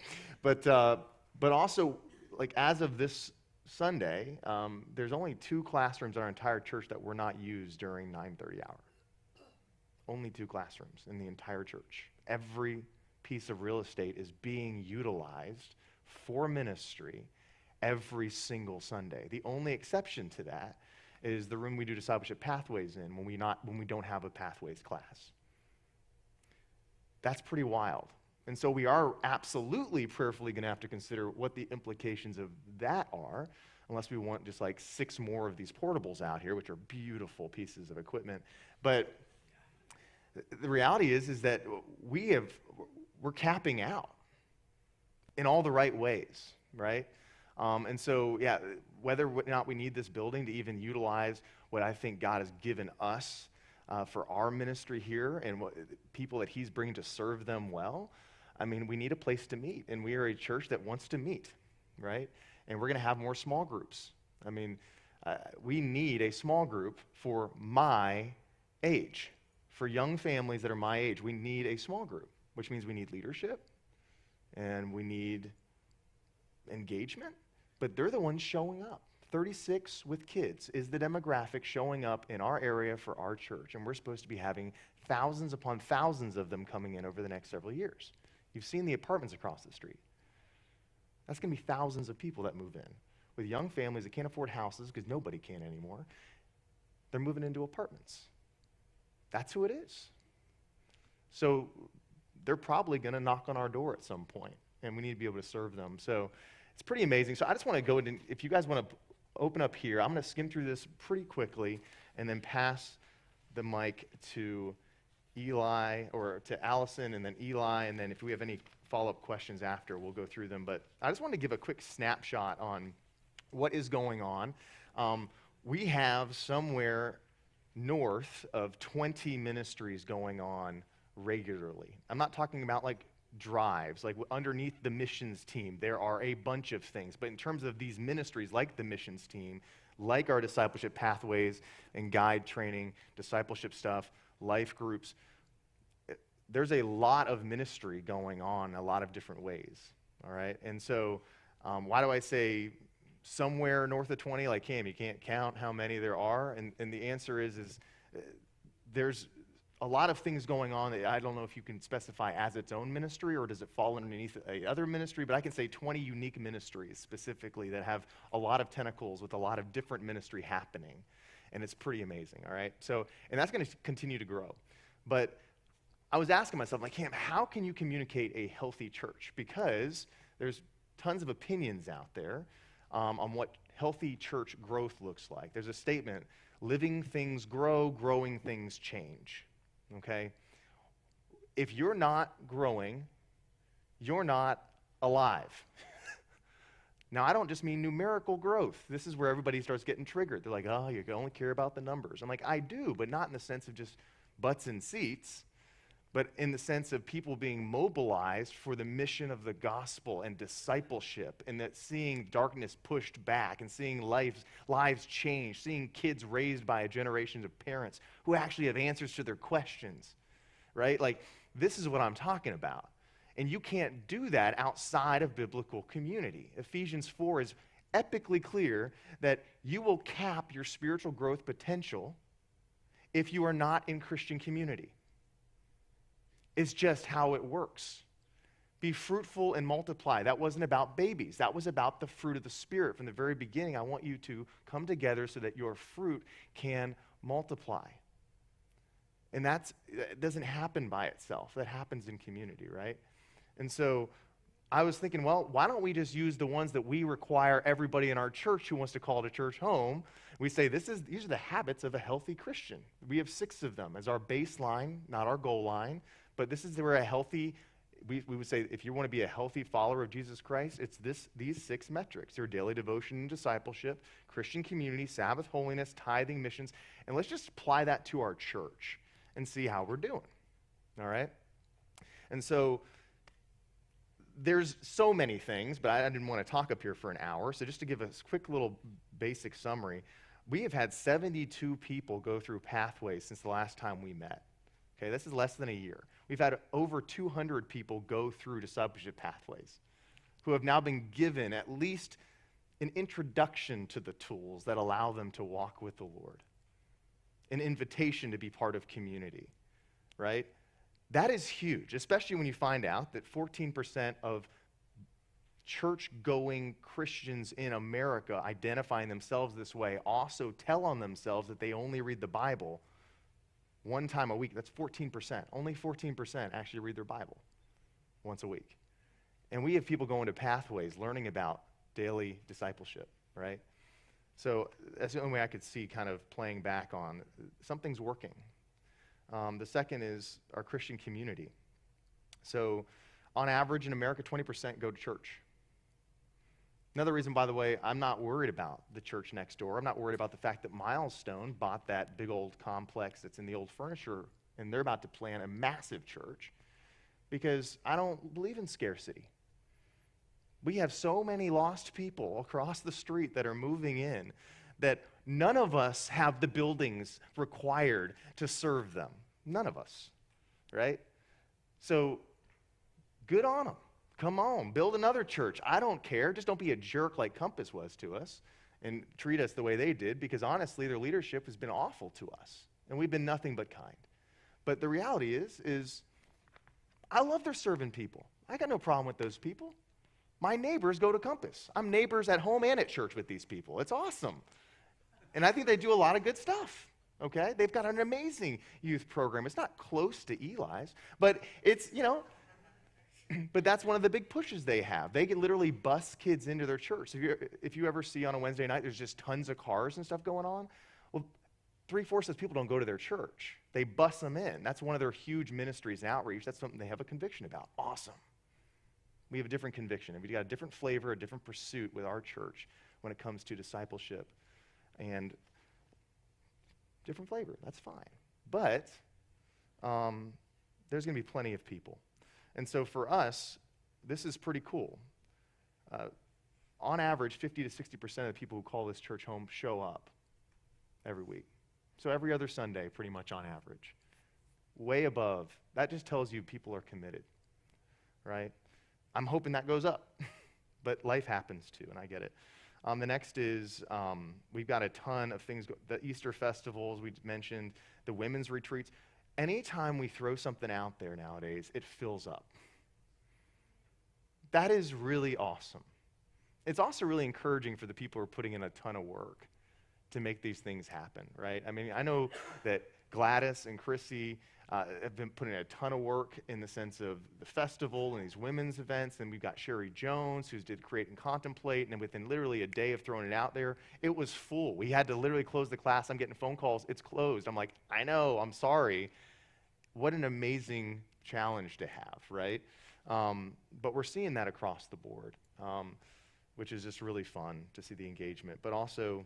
But also, like, as of this Sunday, there's only 2 classrooms in our entire church that were not used during 9:30 hour. Only 2 classrooms in the entire church. Every piece of real estate is being utilized for ministry every single Sunday. The only exception to that is the room we do discipleship pathways in when we don't have a pathways class. That's pretty wild. And so we are absolutely prayerfully going to have to consider what the implications of that are, unless we want just like 6 more of these portables out here, which are beautiful pieces of equipment. But the reality is that we're capping out in all the right ways, right? And so, yeah, whether or not we need this building to even utilize what I think God has given us for our ministry here and what people that he's bringing to serve them well, I mean, we need a place to meet, and we are a church that wants to meet, right? And we're going to have more small groups. I mean, we need a small group for my age. For young families that are my age, we need a small group, which means we need leadership, and we need engagement, but they're the ones showing up. 36 with kids is the demographic showing up in our area for our church, and we're supposed to be having thousands upon thousands of them coming in over the next several years. You've seen the apartments across the street. That's going to be thousands of people that move in. With young families that can't afford houses because nobody can anymore, they're moving into apartments. That's who it is. So they're probably going to knock on our door at some point, and we need to be able to serve them. So it's pretty amazing. So I just want to go in, if you guys want to open up here, I'm going to skim through this pretty quickly and then pass the mic to Eli, or to Allison, and then Eli, and then if we have any follow-up questions after, we'll go through them. But I just want to give a quick snapshot on what is going on. We have somewhere north of 20 ministries going on regularly. I'm not talking about like drives, like underneath the missions team, there are a bunch of things. But in terms of these ministries, like the missions team, like our discipleship pathways and guide training, discipleship stuff, life groups, there's a lot of ministry going on in a lot of different ways, all right? And so why do I say somewhere north of 20? Like, Cam, you can't count how many there are. And the answer is there's a lot of things going on that I don't know if you can specify as its own ministry or does it fall underneath a other ministry, but I can say 20 unique ministries specifically that have a lot of tentacles with a lot of different ministry happening. And it's pretty amazing, all right? So, and that's going to continue to grow. But I was asking myself, like, Cam, how can you communicate a healthy church? Because there's tons of opinions out there on what healthy church growth looks like. There's a statement, living things grow, growing things change, okay? If you're not growing, you're not alive. Now, I don't just mean numerical growth. This is where everybody starts getting triggered. They're like, oh, you only care about the numbers. I'm like, I do, but not in the sense of just butts and seats, but in the sense of people being mobilized for the mission of the gospel and discipleship, and that seeing darkness pushed back and seeing lives changed, seeing kids raised by a generation of parents who actually have answers to their questions, right? Like, this is what I'm talking about. And you can't do that outside of biblical community. Ephesians 4 is epically clear that you will cap your spiritual growth potential if you are not in Christian community. It's just how it works. Be fruitful and multiply. That wasn't about babies. That was about the fruit of the Spirit. From the very beginning, I want you to come together so that your fruit can multiply. And that doesn't happen by itself. That happens in community, right? And so I was thinking, well, why don't we just use the ones that we require everybody in our church who wants to call it a church home? We say these are the habits of a healthy Christian. We have 6 of them as our baseline, not our goal line. But this is where a healthy, we would say if you want to be a healthy follower of Jesus Christ, it's these 6 metrics: your daily devotion and discipleship, Christian community, Sabbath holiness, tithing, missions. And let's just apply that to our church and see how we're doing. All right? And so there's so many things, but I didn't want to talk up here for an hour. So just to give a quick little basic summary, we have had 72 people go through Pathways since the last time we met. Okay, this is less than a year. We've had over 200 people go through discipleship pathways who have now been given at least an introduction to the tools that allow them to walk with the Lord, an invitation to be part of community, right? That is huge, especially when you find out that 14% of church-going Christians in America identifying themselves this way also tell on themselves that they only read the Bible one time a week. That's 14%. Only 14% actually read their Bible once a week. And we have people going to Pathways learning about daily discipleship, right? So that's the only way I could see kind of playing back on. Something's working. The second is our Christian community. So on average in America, 20% go to church. Another reason, by the way, I'm not worried about the church next door. I'm not worried about the fact that Milestone bought that big old complex that's in the old furniture, and they're about to plan a massive church, because I don't believe in scarcity. We have so many lost people across the street that are moving in that none of us have the buildings required to serve them. None of us, right? So good on them. Come on, build another church. I don't care. Just don't be a jerk like Compass was to us and treat us the way they did, because honestly, their leadership has been awful to us, and we've been nothing but kind. But the reality is I love their serving people. I got no problem with those people. My neighbors go to Compass. I'm neighbors at home and at church with these people. It's awesome. And I think they do a lot of good stuff, okay? They've got an amazing youth program. It's not close to Eli's, but it's, but that's one of the big pushes they have. They can literally bus kids into their church. If you ever see on a Wednesday night, there's just tons of cars and stuff going on. Well, 3/4 of people don't go to their church. They bus them in. That's one of their huge ministries and outreach. That's something they have a conviction about. Awesome. We have a different conviction. We've got a different flavor, a different pursuit with our church when it comes to discipleship. And different flavor, that's fine. But there's going to be plenty of people. And so for us, this is pretty cool. On average, 50 to 60% of the people who call this church home show up every week. So every other Sunday, pretty much on average. Way above. That just tells you people are committed, right? I'm hoping that goes up, but life happens too, and I get it. The next is we've got a ton of things. The Easter festivals we mentioned, the women's retreats. Anytime we throw something out there nowadays, it fills up. That is really awesome. It's also really encouraging for the people who are putting in a ton of work to make these things happen, right? I mean, I know that Gladys and Chrissy have been putting a ton of work in the sense of the festival and these women's events, and we've got Sherry Jones, who's did Create and Contemplate, and within literally a day of throwing it out there, it was full. We had to literally close the class. I'm getting phone calls, it's closed. I'm like, I know, I'm sorry. What an amazing challenge to have, right? But we're seeing that across the board, which is just really fun to see the engagement. But also,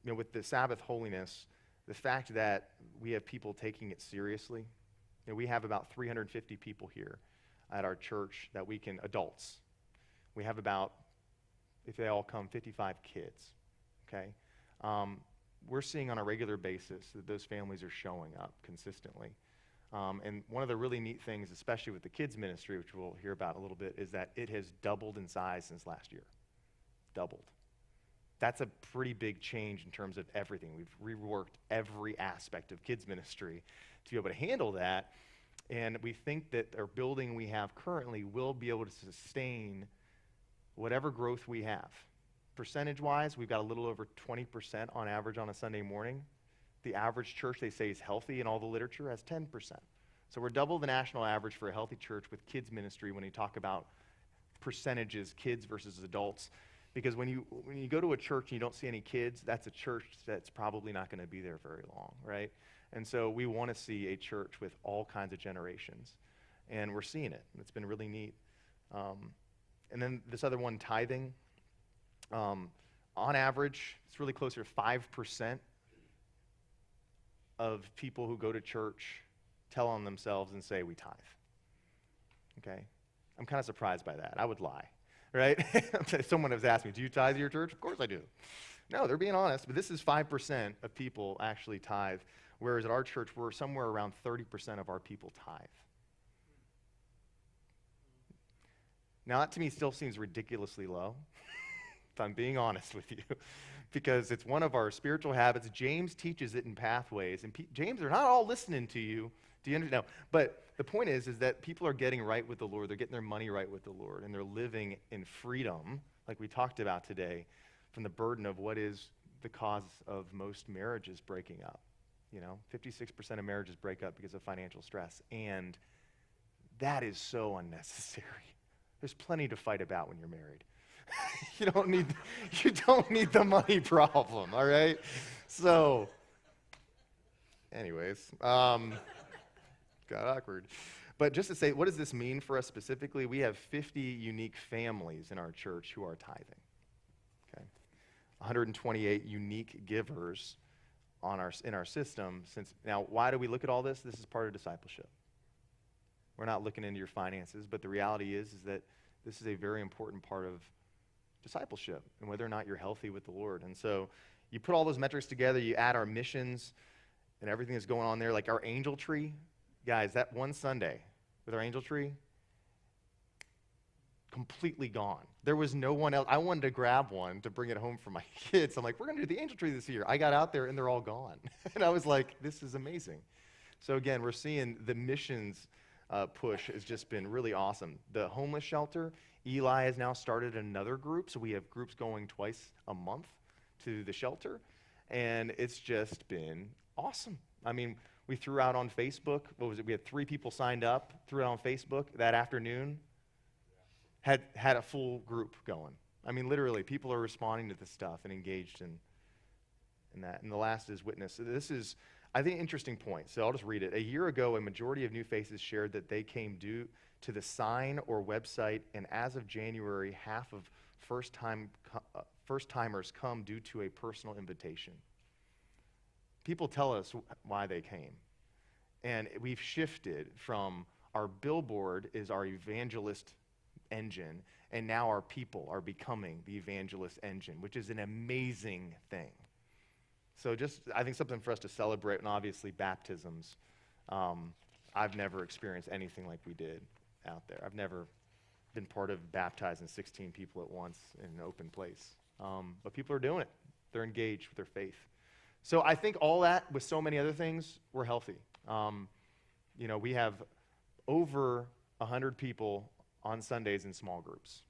with the Sabbath holiness, the fact that we have people taking it seriously. We have about 350 people here at our church that we can, adults. We have about, if they all come, 55 kids, okay? We're seeing on a regular basis that those families are showing up consistently. And one of the really neat things, especially with the kids ministry, which we'll hear about a little bit, is that it has doubled in size since last year. Doubled. That's a pretty big change in terms of everything. We've reworked every aspect of kids ministry to be able to handle that. And we think that our building we have currently will be able to sustain whatever growth we have. Percentage-wise, we've got a little over 20% on average on a Sunday morning. The average church, they say, is healthy in all the literature, has 10%. So we're double the national average for a healthy church with kids ministry when you talk about percentages, kids versus adults. Because when you go to a church and you don't see any kids, that's a church that's probably not going to be there very long, right? And so we want to see a church with all kinds of generations. And we're seeing it. It's been really neat. And then this other one, tithing. On average, it's really closer to 5% of people who go to church tell on themselves and say, we tithe. Okay? I'm kind of surprised by that. I would lie, right? Someone has asked me, do you tithe your church? Of course I do. No, they're being honest, but this is 5% of people actually tithe, whereas at our church, we're somewhere around 30% of our people tithe. Now, that to me still seems ridiculously low, if I'm being honest with you, because it's one of our spiritual habits. James teaches it in Pathways, and James, they're not all listening to you. Do you understand? No. But the point is that people are getting right with the Lord. They're getting their money right with the Lord, and they're living in freedom, like we talked about today, from the burden of what is the cause of most marriages breaking up. 56% of marriages break up because of financial stress, and that is so unnecessary. There's plenty to fight about when you're married. You don't need the money problem, all right? So, anyways, got awkward. But just to say, what does this mean for us specifically? We have 50 unique families in our church who are tithing. Okay, 128 unique givers in our system. Now, why do we look at all this? This is part of discipleship. We're not looking into your finances, but the reality is that this is a very important part of discipleship and whether or not you're healthy with the Lord. And so you put all those metrics together, you add our missions and everything that's going on there, like our angel tree. Guys, that one Sunday with our angel tree, completely gone. There was no one else. I wanted to grab one to bring it home for my kids. I'm like, we're going to do the angel tree this year. I got out there and they're all gone. And I was like, this is amazing. So again, we're seeing the missions push has just been really awesome. The homeless shelter, Eli has now started another group, so we have groups going twice a month to the shelter, and it's just been awesome. I mean, we threw out on Facebook, we had 3 people signed up, threw it on Facebook that afternoon, had a full group going. I mean, literally, people are responding to this stuff and engaged in that. And the last is witness. So this is, I think, an interesting point. So I'll just read it. A year ago, a majority of new faces shared that they came due to the sign or website, and as of January, half of first-timers come due to a personal invitation. People tell us why they came. And we've shifted from our billboard is our evangelist engine, and now our people are becoming the evangelist engine, which is an amazing thing. So just, I think, something for us to celebrate, and obviously baptisms. I've never experienced anything like we did out there. I've never been part of baptizing 16 people at once in an open place. But people are doing it. They're engaged with their faith. So I think all that, with so many other things, we're healthy. We have over 100 people on Sundays in small groups.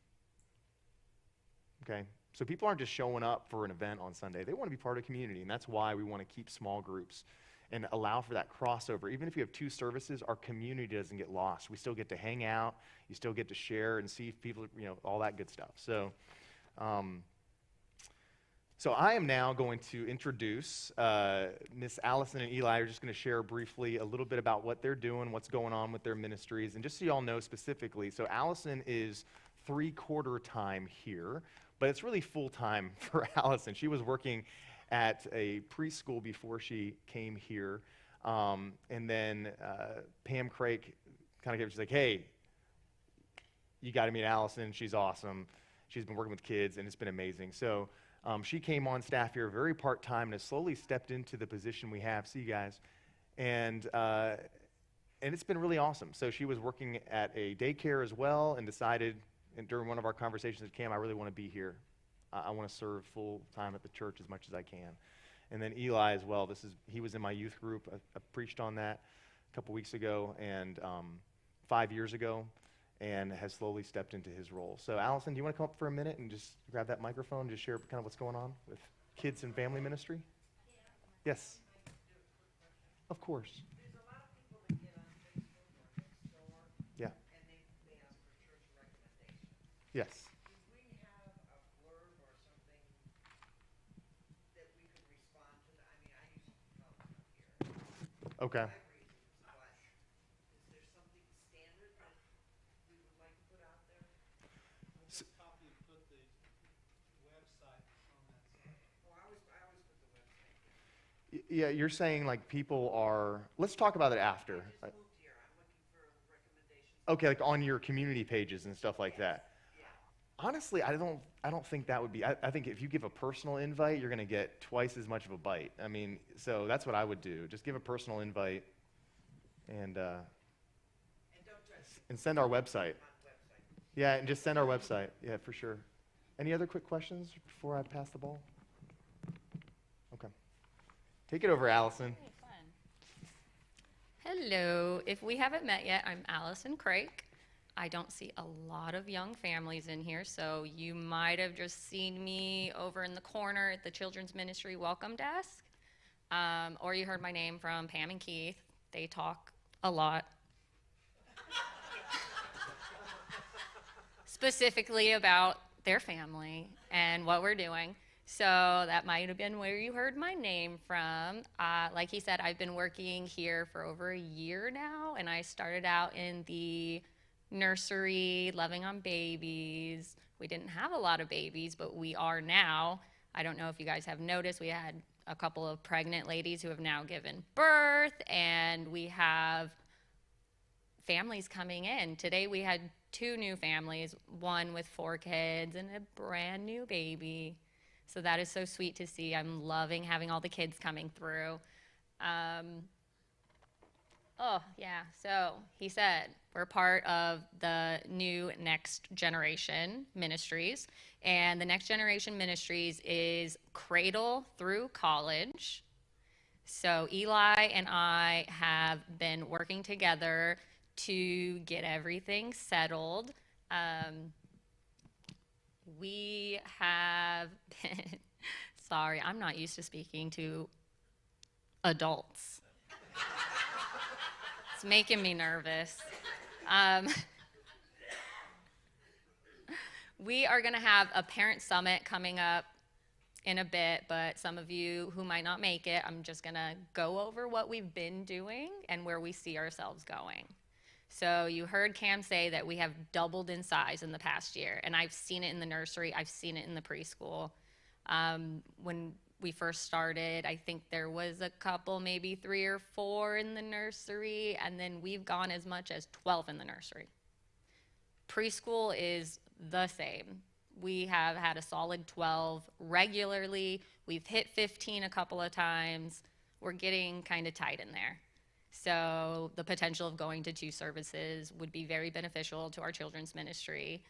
Okay? So people aren't just showing up for an event on Sunday. They want to be part of a community, and that's why we want to keep small groups and allow for that crossover. Even if you have 2 services, our community doesn't get lost. We still get to hang out. You still get to share and see people, all that good stuff. So I am now going to introduce Miss Allison and Eli. Are just going to share briefly a little bit about what they're doing, what's going on with their ministries. And just so you all know specifically, so Allison is 3/4 time here, but it's really full-time for Allison. She was working at a preschool before she came here. And then Pam Craik kind of gave, she's like, hey, you got to meet Allison. She's awesome. She's been working with kids, and it's been amazing. So she came on staff here very part-time and has slowly stepped into the position we have. See you guys. And it's been really awesome. So she was working at a daycare as well and decided, and during one of our conversations at Cam, I really want to be here. I want to serve full-time at the church as much as I can. And then Eli as well. He was in my youth group. I preached on that. a couple weeks ago and 5 years ago, and has slowly stepped into his role. So Allison, do you want to come up for a minute and just grab that microphone and just share kind of what's going on with kids and family ministry? Yes. Of course. There's a lot of people that get on Facebook or Nextdoor, Yeah. and they ask for church recommendations. Yes. Do we have a blurb or something that we could respond to? I mean, I use phones up here. Okay. For my reasons, but is there something standard that we would like to put out there? We'll just copy and put the website on that site. Oh, I always put the website there. Yeah, you're saying like people are, let's talk about it after. I just moved here, I'm looking for recommendations. Okay, like on your community pages and stuff like that. Yeah. Honestly, I don't think that would be, I think if you give a personal invite, you're gonna get twice as much of a bite. I mean, so that's what I would do. Just give a personal invite and And don't just and send our website. on website. Yeah, and just send our website. Yeah, for sure. Any other quick questions before I pass the ball? Okay. Take it over, Allison. Okay, fun. Hello. If we haven't met yet, I'm Allison Crake. I don't see a lot of young families in here, so you might have just seen me over in the corner at the Children's Ministry Welcome Desk. Or you heard my name from Pam and Keith. They talk a lot. Specifically about their family and what we're doing. So that might have been where you heard my name from. Like he said, I've been working here for over a year now, and I started out in the nursery, loving on babies. We didn't have a lot of babies, but we are now. I don't know if you guys have noticed, we had a couple of pregnant ladies who have now given birth, and we have families coming in. Today we had 2 new families, one with 4 kids and a brand new baby. So that is so sweet to see. I'm loving having all the kids coming through. So he said we're part of the new Next Generation Ministries. And the Next Generation Ministries is cradle through college. So Eli and I have been working together to get everything settled. We have been, sorry, I'm not used to speaking to adults. It's making me nervous. We are going to have a parent summit coming up in a bit, but some of you who might not make it, I'm just going to go over what we've been doing and where we see ourselves going. So you heard Cam say that we have doubled in size in the past year, and I've seen it in the nursery, I've seen it in the preschool. When we first started, I think there was a couple, maybe 3 or 4 in the nursery, and then we've gone as much as 12 in the nursery. Preschool is the same. We have had a solid 12 regularly. We've hit 15 a couple of times. We're getting kind of tight in there. So the potential of going to 2 services would be very beneficial to our children's ministry.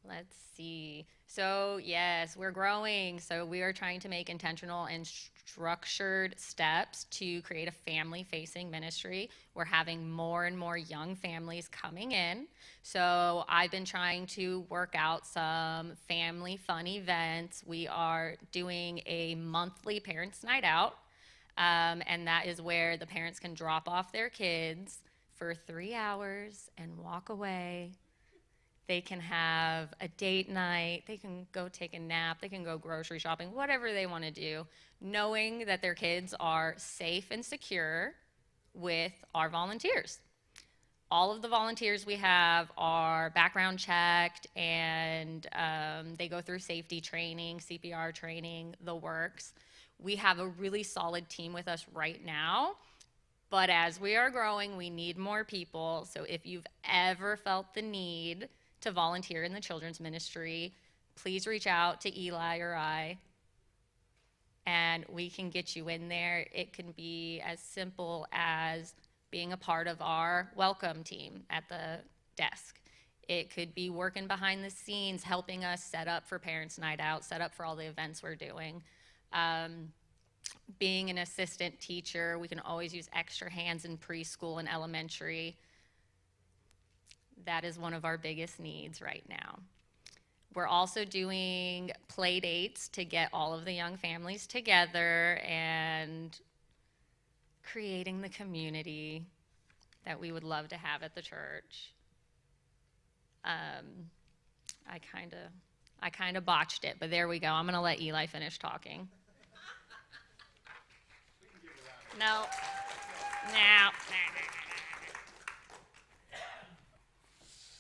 Let's see. So yes, we're growing. So we are trying to make intentional and structured steps to create a family-facing ministry. We're having more and more young families coming in. So I've been trying to work out some family fun events. We are doing a monthly parents' night out. And that is where the parents can drop off their kids for 3 hours and walk away. They can have a date night, they can go take a nap, they can go grocery shopping, whatever they want to do, knowing that their kids are safe and secure with our volunteers. All of the volunteers we have are background checked, and they go through safety training, CPR training, the works. We have a really solid team with us right now, but as we are growing, we need more people. So if you've ever felt the need to volunteer in the children's ministry, please reach out to Eli or I, and we can get you in there. It can be as simple as being a part of our welcome team at the desk. It could be working behind the scenes, helping us set up for Parents' Night Out, set up for all the events we're doing. being an assistant teacher, we can always use extra hands in preschool and elementary. That is one of our biggest needs right now. We're also doing play dates to get all of the young families together and creating the community that we would love to have at the church. I kind of botched it, but there we go. I'm going to let Eli finish talking. No. No. That is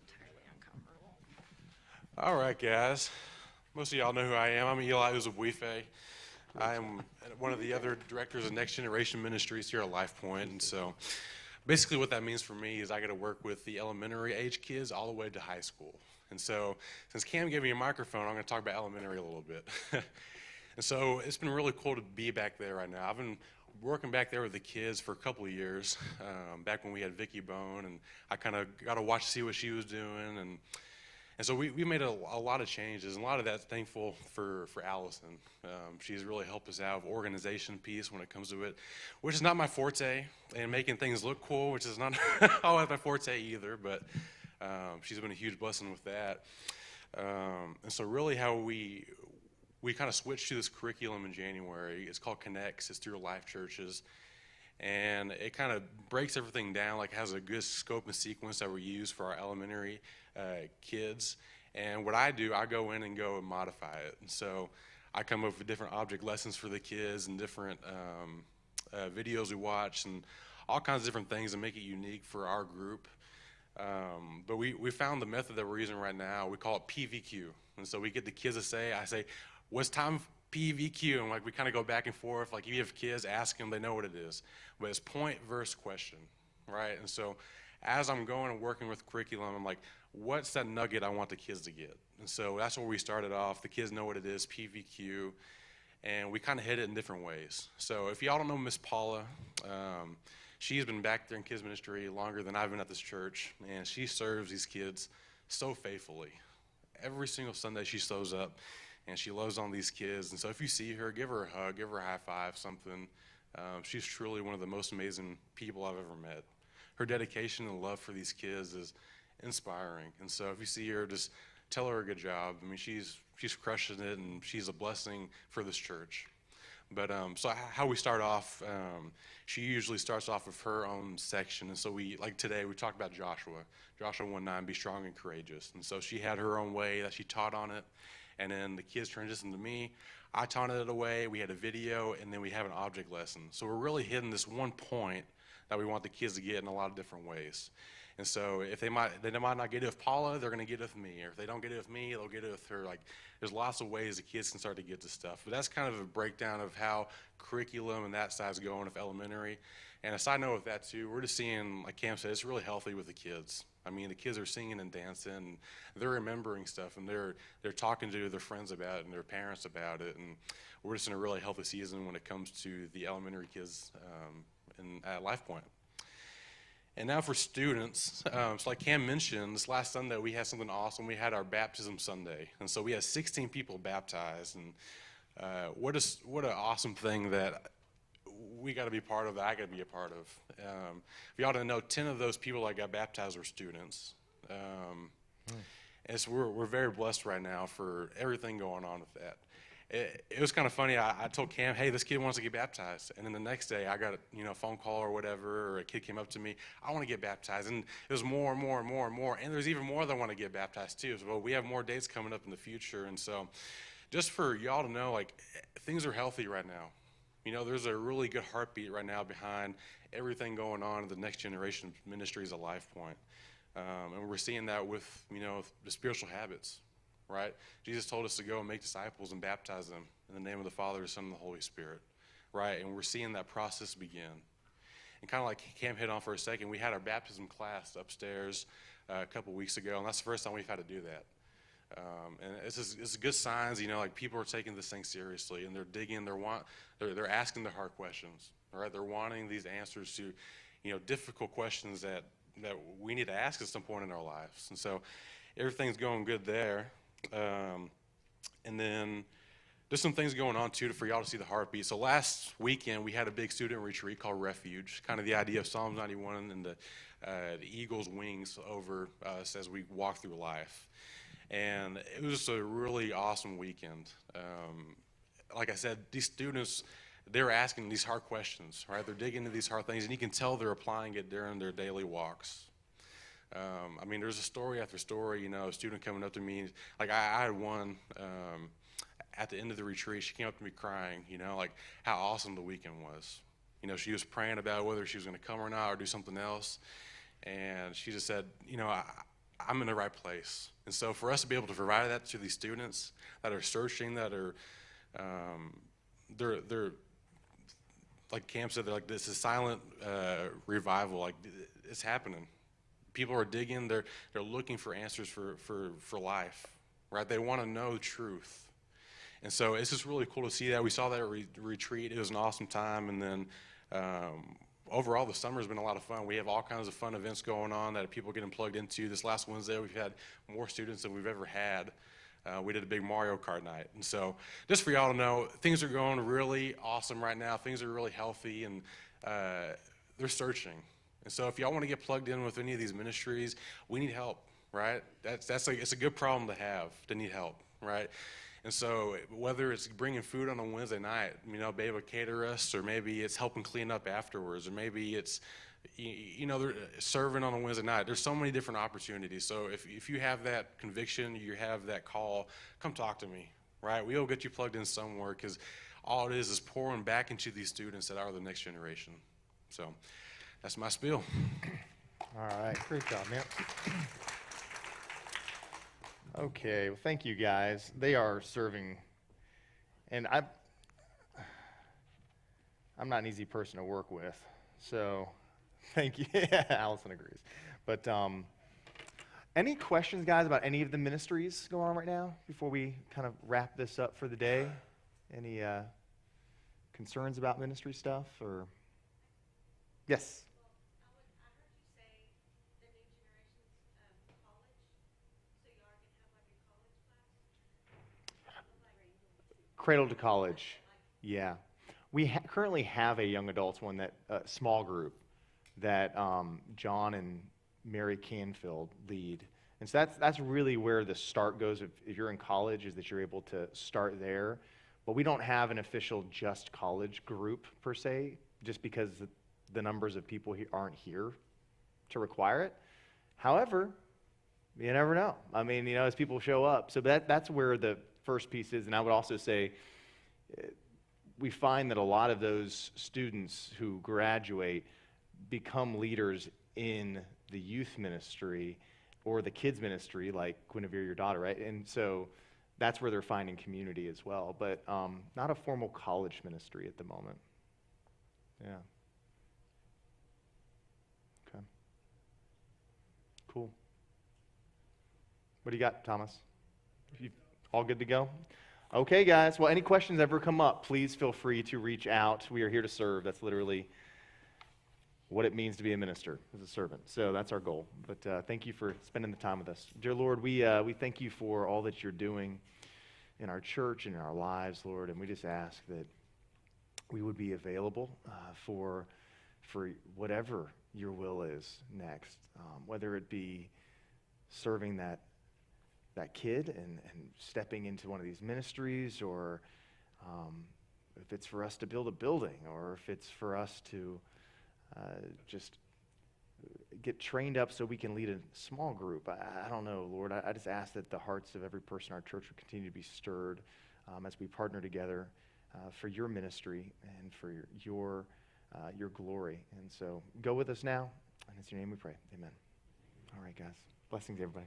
entirely uncomfortable. All right, guys. Most of y'all know who I am. I'm Eli Uzabuife. I am one of the other directors of Next Generation Ministries here at LifePoint. And so basically what that means for me is I get to work with the elementary age kids all the way to high school. And so since Cam gave me a microphone, I'm going to talk about elementary a little bit. And so it's been really cool to be back there right now. I've been working back there with the kids for a couple of years, back when we had Vicky Bone, and I kind of got to watch, see what she was doing. And so we made a lot of changes, and a lot of that's thankful for Allison. She's really helped us out with organization piece when it comes to it, which is not my forte, and making things look cool, which is not always my forte either, but she's been a huge blessing with that. And so really how we kind of switched to this curriculum in January. It's called Connects. It's through Life Churches. And it kind of breaks everything down, like has a good scope and sequence that we use for our elementary kids. And what I do, I go in and go and modify it. And so I come up with different object lessons for the kids and different videos we watch and all kinds of different things to make it unique for our group. But we found the method that we're using right now. We call it PVQ. And so we get the kids to say, I say, what's time PVQ? And like we kind of go back and forth. Like if you have kids, ask them, they know what it is. But it's point versus question, right? And so as I'm going and working with curriculum, I'm like, what's that nugget I want the kids to get? And so that's where we started off. The kids know what it is, PVQ. And we kind of hit it in different ways. So if y'all don't know Miss Paula, she's been back there in kids ministry longer than I've been at this church. And she serves these kids so faithfully. Every single Sunday she shows up. And she loves on these kids. And so if you see her, give her a hug, give her a high five, something. She's truly one of the most amazing people I've ever met. Her dedication and love for these kids is inspiring. And so if you see her, just tell her a good job. I mean, she's crushing it, and she's a blessing for this church. But so how we start off, she usually starts off with her own section. And so like today, we talked about Joshua 1:9, be strong and courageous. And so she had her own way that she taught on it. And then the kids transitioned to me. I taught it away. We had a video, and then we have an object lesson. So we're really hitting this one point that we want the kids to get in a lot of different ways. And so if they might not get it with Paula, they're going to get it with me. Or if they don't get it with me, they'll get it with her. Like there's lots of ways the kids can start to get to stuff. But that's kind of a breakdown of how curriculum and that side's going with elementary. And a side note with that too, we're just seeing, like Cam said, it's really healthy with the kids. I mean, the kids are singing and dancing, and they're remembering stuff, and they're talking to their friends about it and their parents about it, and we're just in a really healthy season when it comes to the elementary kids at LifePoint. And now for students, so like Cam mentioned, this last Sunday we had something awesome. We had our baptism Sunday, and so we had 16 people baptized, and what an awesome thing that we got to be part of, that I got to be a part of. If y'all didn't know, 10 of those people that got baptized were students. And so we're very blessed right now for everything going on with that. It was kind of funny. I told Cam, hey, this kid wants to get baptized. And then the next day I got a phone call or whatever, or a kid came up to me, I want to get baptized. And it was more and more and more and more. And there's even more that want to get baptized too. So we have more dates coming up in the future. And so just for y'all to know, like, things are healthy right now. There's a really good heartbeat right now behind everything going on in the Next Generation Ministries at LifePoint. And we're seeing that with, the spiritual habits, right? Jesus told us to go and make disciples and baptize them in the name of the Father, the Son, and the Holy Spirit, right? And we're seeing that process begin. And kind of like Cam hit on for a second, we had our baptism class upstairs a couple weeks ago, and that's the first time we've had to do that. And it's good signs, like people are taking this thing seriously, and they're digging, they're asking the hard questions, right? They're wanting these answers to, difficult questions that we need to ask at some point in our lives. And so everything's going good there. And then there's some things going on too for y'all to see the heartbeat. So last weekend we had a big student retreat called Refuge, kind of the idea of Psalms 91 and the eagle's wings over us as we walk through life. And it was just a really awesome weekend. Like I said, these students, they're asking these hard questions, right? They're digging into these hard things, and you can tell they're applying it during their daily walks. I mean, there's a story after story, you know, a student coming up to me, like I had one at the end of the retreat. She came up to me crying, you know, like how awesome the weekend was. You know, she was praying about whether she was going to come or not or do something else, and she just said, you know, I'm in the right place. And so for us to be able to provide that to these students that are searching, that are, they're like Cam said, they're like, this is silent revival, like it's happening. People are digging, they're looking for answers for life, right? They want to know the truth. And so it's just really cool to see that. We saw that at retreat. It was an awesome time. And then overall, the summer's been a lot of fun. We have all kinds of fun events going on that people getting plugged into. This last Wednesday, we've had more students than we've ever had. We did a big Mario Kart night. And so just for y'all to know, things are going really awesome right now. Things are really healthy, and they're searching. And so if y'all want to get plugged in with any of these ministries, we need help, right? That's like, it's a good problem to have, to need help, right? And so whether it's bringing food on a Wednesday night, you know, be able to cater us, or maybe it's helping clean up afterwards, or maybe it's, you know, they're serving on a Wednesday night. There's so many different opportunities. So if you have that conviction, you have that call, come talk to me, right? We'll get you plugged in somewhere, because all it is pouring back into these students that are the next generation. So that's my spiel. All right, great job, man. Okay, well, thank you guys. They are serving, and I'm not an easy person to work with, so thank you. Yeah, Allison agrees. But any questions, guys, about any of the ministries going on right now before we kind of wrap this up for the day? Any concerns about ministry stuff, or? Yes. Cradle to College, yeah. We currently have a young adults one, that small group that John and Mary Canfield lead. And so that's really where the start goes if you're in college, is that you're able to start there. But we don't have an official just college group per se, just because the numbers of people aren't here to require it. However, you never know. I mean, you know, as people show up. So that's where the first piece is. And I would also say we find that a lot of those students who graduate become leaders in the youth ministry or the kids ministry, like Guinevere, your daughter, right? And so that's where they're finding community as well. But not a formal college ministry at the moment. Yeah. Okay. Cool. What do you got, Thomas? All good to go? Okay, guys. Well, any questions ever come up, please feel free to reach out. We are here to serve. That's literally what it means to be a minister, as a servant. So that's our goal. But thank you for spending the time with us. Dear Lord, we thank you for all that you're doing in our church and in our lives, Lord. And we just ask that we would be available for whatever your will is next, whether it be serving that kid and stepping into one of these ministries, or if it's for us to build a building, or if it's for us to just get trained up so we can lead a small group. I don't know, Lord. I just ask that the hearts of every person in our church would continue to be stirred as we partner together for your ministry and for your glory. And so go with us now, and it's in your name we pray. Amen. All right, guys. Blessings, everybody.